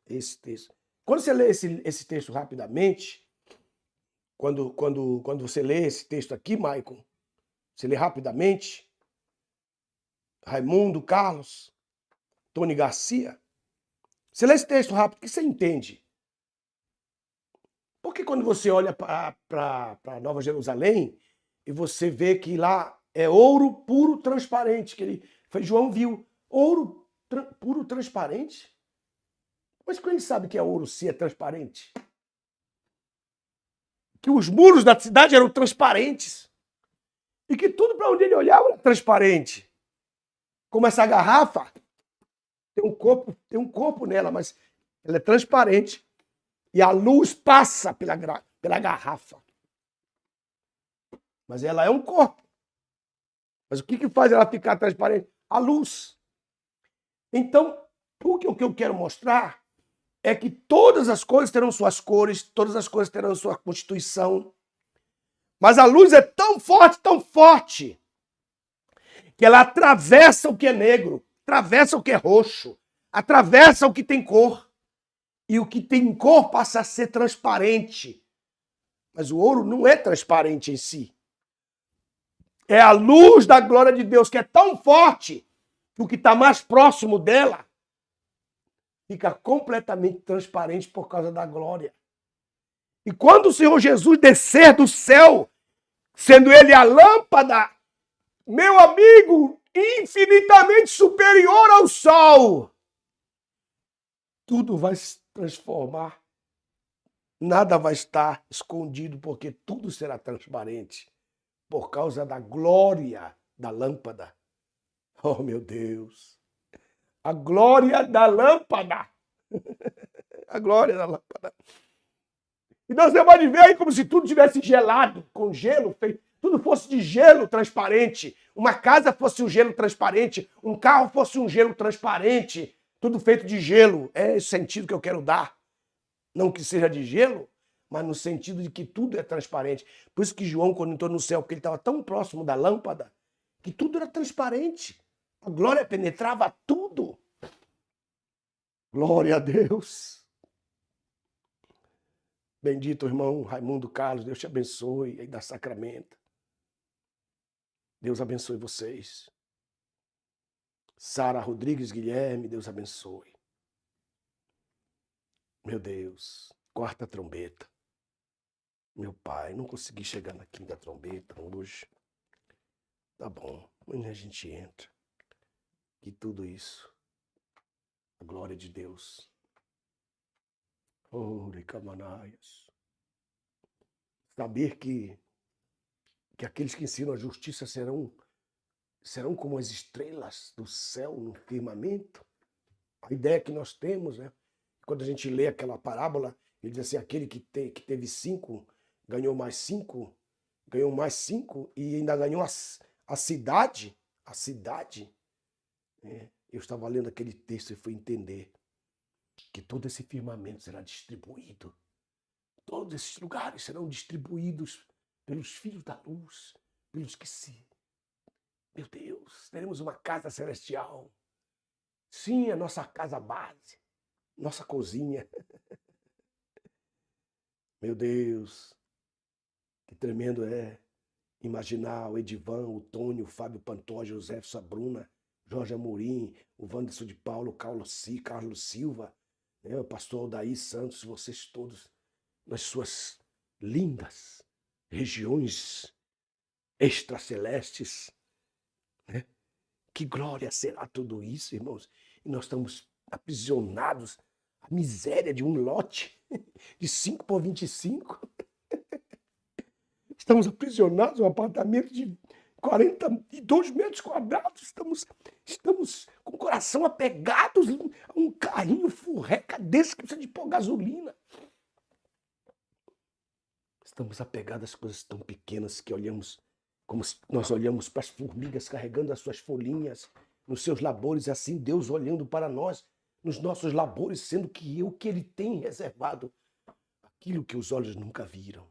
Esse texto. Quando você lê esse texto rapidamente, quando você lê esse texto aqui, Maicon, você lê rapidamente, Raimundo, Carlos, Tony Garcia, você lê esse texto rápido, o que você entende? Porque quando você olha para Nova Jerusalém e você vê que lá é ouro puro transparente, João viu ouro puro transparente. Mas como ele sabe que é ouro se é transparente? Que os muros da cidade eram transparentes e que tudo para onde ele olhava era transparente. Como essa garrafa tem um corpo nela, mas ela é transparente. E a luz passa pela garrafa. Mas ela é um corpo. Mas o que faz ela ficar transparente? A luz. Então, o que eu quero mostrar é que todas as coisas terão suas cores, todas as coisas terão sua constituição. Mas a luz é tão forte, que ela atravessa o que é negro, atravessa o que é roxo, atravessa o que tem cor. E o que tem cor passa a ser transparente. Mas o ouro não é transparente em si. É a luz da glória de Deus que é tão forte que o que está mais próximo dela fica completamente transparente por causa da glória. E quando o Senhor Jesus descer do céu, sendo ele a lâmpada, meu amigo, infinitamente superior ao sol, tudo vai se transformar. Nada vai estar escondido, porque tudo será transparente por causa da glória da lâmpada. Oh, meu Deus! A glória da lâmpada! A glória da lâmpada. Então você pode ver aí como se tudo tivesse gelado, com gelo, tudo fosse de gelo transparente. Uma casa fosse um gelo transparente, um carro fosse um gelo transparente, tudo feito de gelo. É esse sentido que eu quero dar. Não que seja de gelo, mas no sentido de que tudo é transparente. Por isso que João, quando entrou no céu, porque ele estava tão próximo da lâmpada, que tudo era transparente. A glória penetrava tudo. Glória a Deus. Bendito irmão Raimundo Carlos, Deus te abençoe aí da Sacramento. Deus abençoe vocês. Sara Rodrigues Guilherme, Deus abençoe. Meu Deus, quarta trombeta. Meu pai, não consegui chegar na quinta trombeta hoje. Tá bom, amanhã a gente entra. E tudo isso, a glória de Deus. Camanaias. Saber que aqueles que ensinam a justiça serão como as estrelas do céu no firmamento. A ideia que nós temos, né? Quando a gente lê aquela parábola, ele diz assim, aquele que teve 5, ganhou mais 5 e ainda ganhou a cidade. A cidade. Eu estava lendo aquele texto e fui entender que todo esse firmamento será distribuído. Todos esses lugares serão distribuídos pelos filhos da luz, pelos que se... Meu Deus, teremos uma casa celestial. Sim, a nossa casa base, nossa cozinha. Meu Deus, que tremendo é imaginar o Edivan, o Tônio, o Fábio Pantoja, o José Sabruna, Jorge Amorim, o Wanderson de Paulo, Carlos Silva, o pastor Aldair Santos, vocês todos, nas suas lindas regiões extracelestes, né? Que glória será tudo isso, irmãos? E nós estamos aprisionados à miséria de um lote de 5 por 25. Estamos aprisionados a um apartamento de 42 metros quadrados. Estamos com o coração apegados a um carrinho furreca desse que precisa de pôr gasolina. Estamos apegados às coisas tão pequenas que olhamos, como nós olhamos para as formigas carregando as suas folhinhas nos seus labores, assim Deus olhando para nós nos nossos labores, sendo que o que Ele tem reservado, aquilo que os olhos nunca viram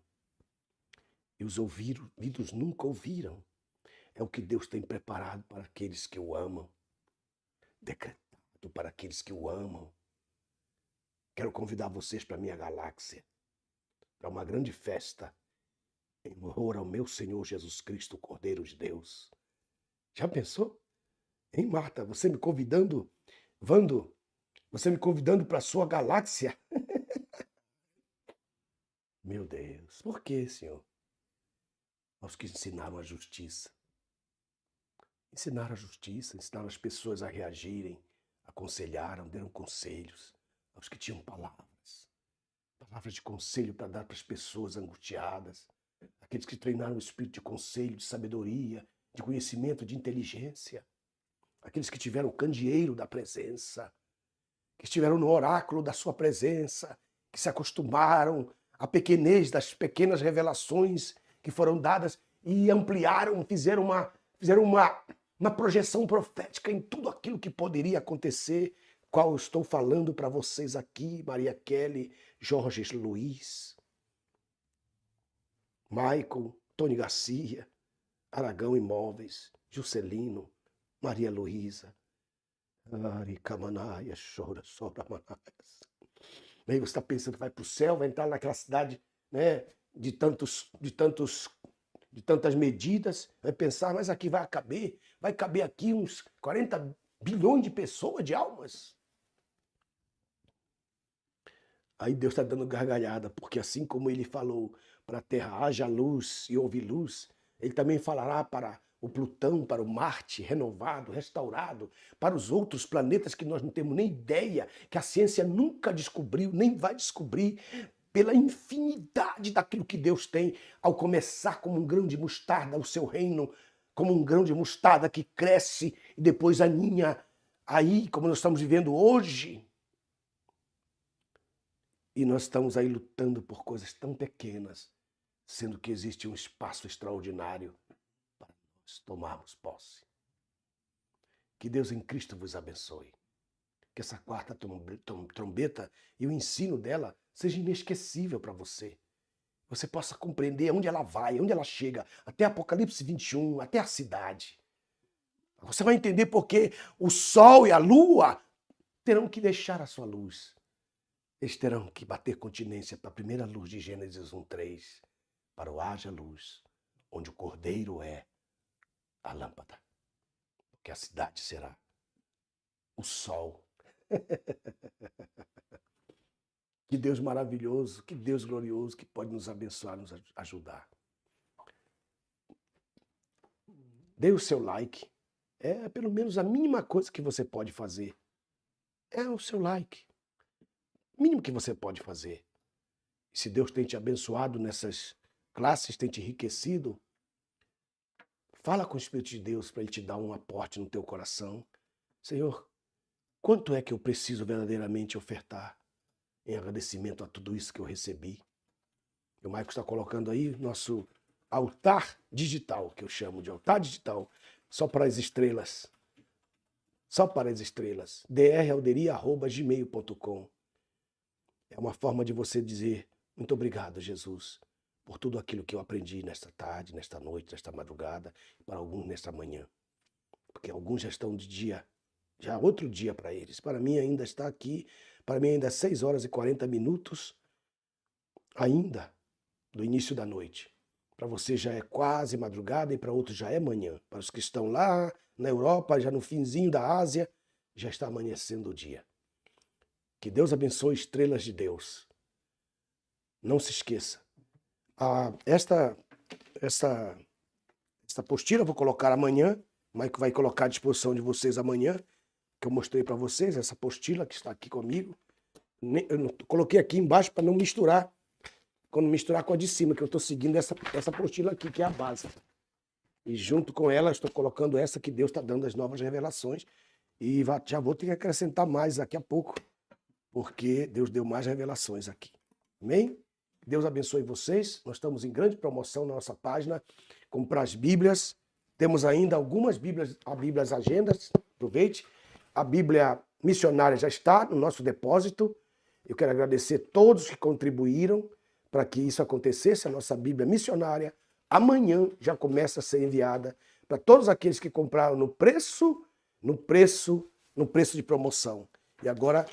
e os ouvidos nunca ouviram, é o que Deus tem preparado para aqueles que o amam, decretado para aqueles que o amam. Quero convidar vocês para a minha galáxia, para uma grande festa em honor ao meu Senhor Jesus Cristo, Cordeiro de Deus. Já pensou? Hein, Marta? Você me convidando, Vando, você me convidando para a sua galáxia? Meu Deus, por que, Senhor? Aos que ensinaram a justiça. Ensinaram a justiça, ensinaram as pessoas a reagirem, aconselharam, deram conselhos aos que tinham palavras de conselho para dar para as pessoas angustiadas, aqueles que treinaram o espírito de conselho, de sabedoria, de conhecimento, de inteligência, aqueles que tiveram o candeeiro da presença, que estiveram no oráculo da sua presença, que se acostumaram à pequenez das pequenas revelações que foram dadas e ampliaram, fizeram uma projeção profética em tudo aquilo que poderia acontecer, qual eu estou falando para vocês aqui, Maria Kelly, Jorge Luiz, Michael, Tony Garcia, Aragão Imóveis, Juscelino, Maria Luísa, Aricamanaias, chora, sobra manaias. Aí você está pensando que vai para o céu, vai entrar naquela cidade, né, de tantas medidas, vai pensar, mas aqui vai caber aqui uns 40 bilhões de pessoas, de almas. Aí Deus está dando gargalhada, porque assim como ele falou para a Terra, haja luz e houve luz, ele também falará para o Plutão, para o Marte renovado, restaurado, para os outros planetas que nós não temos nem ideia, que a ciência nunca descobriu, nem vai descobrir, pela infinidade daquilo que Deus tem, ao começar como um grão de mostarda, o seu reino, como um grão de mostarda que cresce e depois aninha aí, como nós estamos vivendo hoje. E nós estamos aí lutando por coisas tão pequenas, sendo que existe um espaço extraordinário para nós tomarmos posse. Que Deus em Cristo vos abençoe. Que essa quarta trombeta e o ensino dela seja inesquecível para você. Você possa compreender onde ela vai, onde ela chega, até Apocalipse 21, até a cidade. Você vai entender porque o sol e a lua terão que deixar a sua luz. Eles terão que bater continência para a primeira luz de Gênesis 1:3, para o haja luz, onde o cordeiro é a lâmpada. Porque a cidade será o sol. Que Deus maravilhoso, que Deus glorioso, que pode nos abençoar, nos ajudar. Dê o seu like. É pelo menos a mínima coisa que você pode fazer. É o seu like. O mínimo que você pode fazer. E se Deus tem te abençoado nessas classes, tem te enriquecido, fala com o Espírito de Deus para Ele te dar um aporte no teu coração. Senhor, quanto é que eu preciso verdadeiramente ofertar em agradecimento a tudo isso que eu recebi? E o Maico está colocando aí nosso altar digital, que eu chamo de altar digital, só para as estrelas. Só para as estrelas. dralderia@gmail.com. É uma forma de você dizer muito obrigado, Jesus, por tudo aquilo que eu aprendi nesta tarde, nesta noite, nesta madrugada, e para alguns nesta manhã. Porque alguns já estão de dia, já outro dia para eles. Para mim ainda está aqui, para mim ainda é 6 horas e 40 minutos, ainda do início da noite. Para você já é quase madrugada e para outros já é manhã. Para os que estão lá na Europa, já no finzinho da Ásia, já está amanhecendo o dia. Que Deus abençoe estrelas de Deus. Não se esqueça. Esta essa apostila, vou colocar amanhã. O Maico vai colocar à disposição de vocês amanhã, que eu mostrei para vocês, essa apostila que está aqui comigo. Eu coloquei aqui embaixo para não misturar, quando misturar com a de cima, que eu estou seguindo essa apostila aqui, que é a base. E junto com ela, estou colocando essa que Deus está dando as novas revelações. E já vou ter que acrescentar mais daqui a pouco, porque Deus deu mais revelações aqui. Amém? Deus abençoe vocês. Nós estamos em grande promoção na nossa página. Comprar as Bíblias. Temos ainda algumas Bíblias, a Bíblia as Agendas. Aproveite. A Bíblia Missionária já está no nosso depósito. Eu quero agradecer a todos que contribuíram para que isso acontecesse. A nossa Bíblia Missionária amanhã já começa a ser enviada para todos aqueles que compraram no preço de promoção. E agora,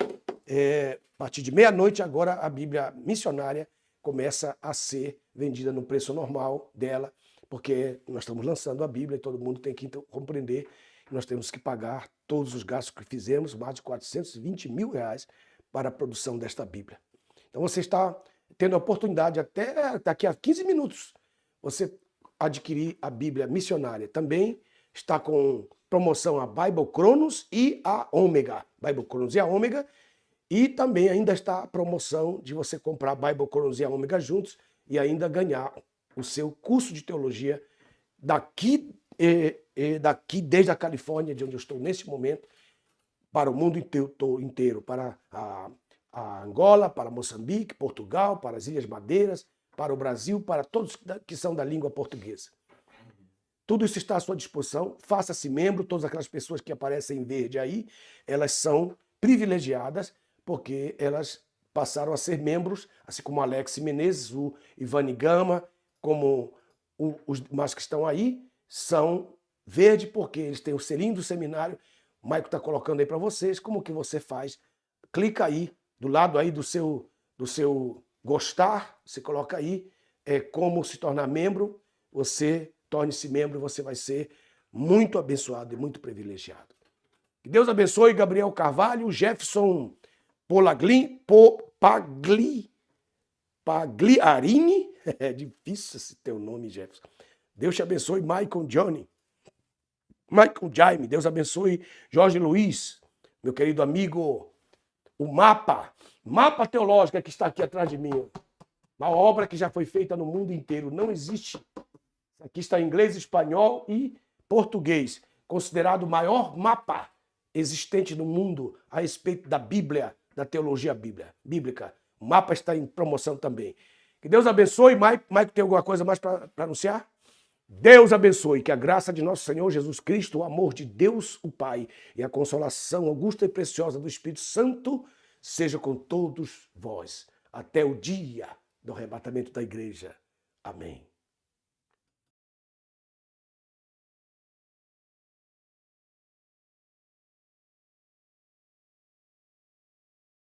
a partir de meia-noite, agora a Bíblia Missionária começa a ser vendida no preço normal dela, porque nós estamos lançando a Bíblia e todo mundo tem que compreender que nós temos que pagar todos os gastos que fizemos, mais de 420 mil reais para a produção desta Bíblia. Então você está tendo a oportunidade até daqui a 15 minutos você adquirir a Bíblia Missionária. Também está com promoção a Bible Cronos e a Ômega. Bible Cronos e a Ômega. E também ainda está a promoção de você comprar a Bible Cronos e a Ômega juntos e ainda ganhar o seu curso de teologia daqui desde a Califórnia, de onde eu estou nesse momento, para o mundo inteiro, para a Angola, para Moçambique, Portugal, para as Ilhas Madeiras, para o Brasil, para todos que são da língua portuguesa. Tudo isso está à sua disposição. Faça-se membro. Todas aquelas pessoas que aparecem em verde aí, elas são privilegiadas porque elas passaram a ser membros, assim como o Alex Menezes, o Ivani Gama, como os demais que estão aí, são verde porque eles têm o selinho do seminário. O Maico está colocando aí para vocês como que você faz. Clica aí, do lado aí do seu gostar, você coloca aí como se tornar membro. Você torne-se membro e você vai ser muito abençoado e muito privilegiado. Que Deus abençoe Gabriel Carvalho, Jefferson Pagliarini. É difícil esse teu nome, Jefferson. Deus te abençoe, Michael Jaime. Deus abençoe Jorge Luiz, meu querido amigo. O Mapa Teológica que está aqui atrás de mim. Uma obra que já foi feita no mundo inteiro. Não existe. Aqui está em inglês, espanhol e português. Considerado o maior mapa existente no mundo a respeito da Bíblia, da teologia bíblica. O mapa está em promoção também. Que Deus abençoe. Mike, tem alguma coisa mais para anunciar? Deus abençoe, que a graça de nosso Senhor Jesus Cristo, o amor de Deus, o Pai, e a consolação augusta e preciosa do Espírito Santo seja com todos vós, até o dia do arrebatamento da igreja. Amém.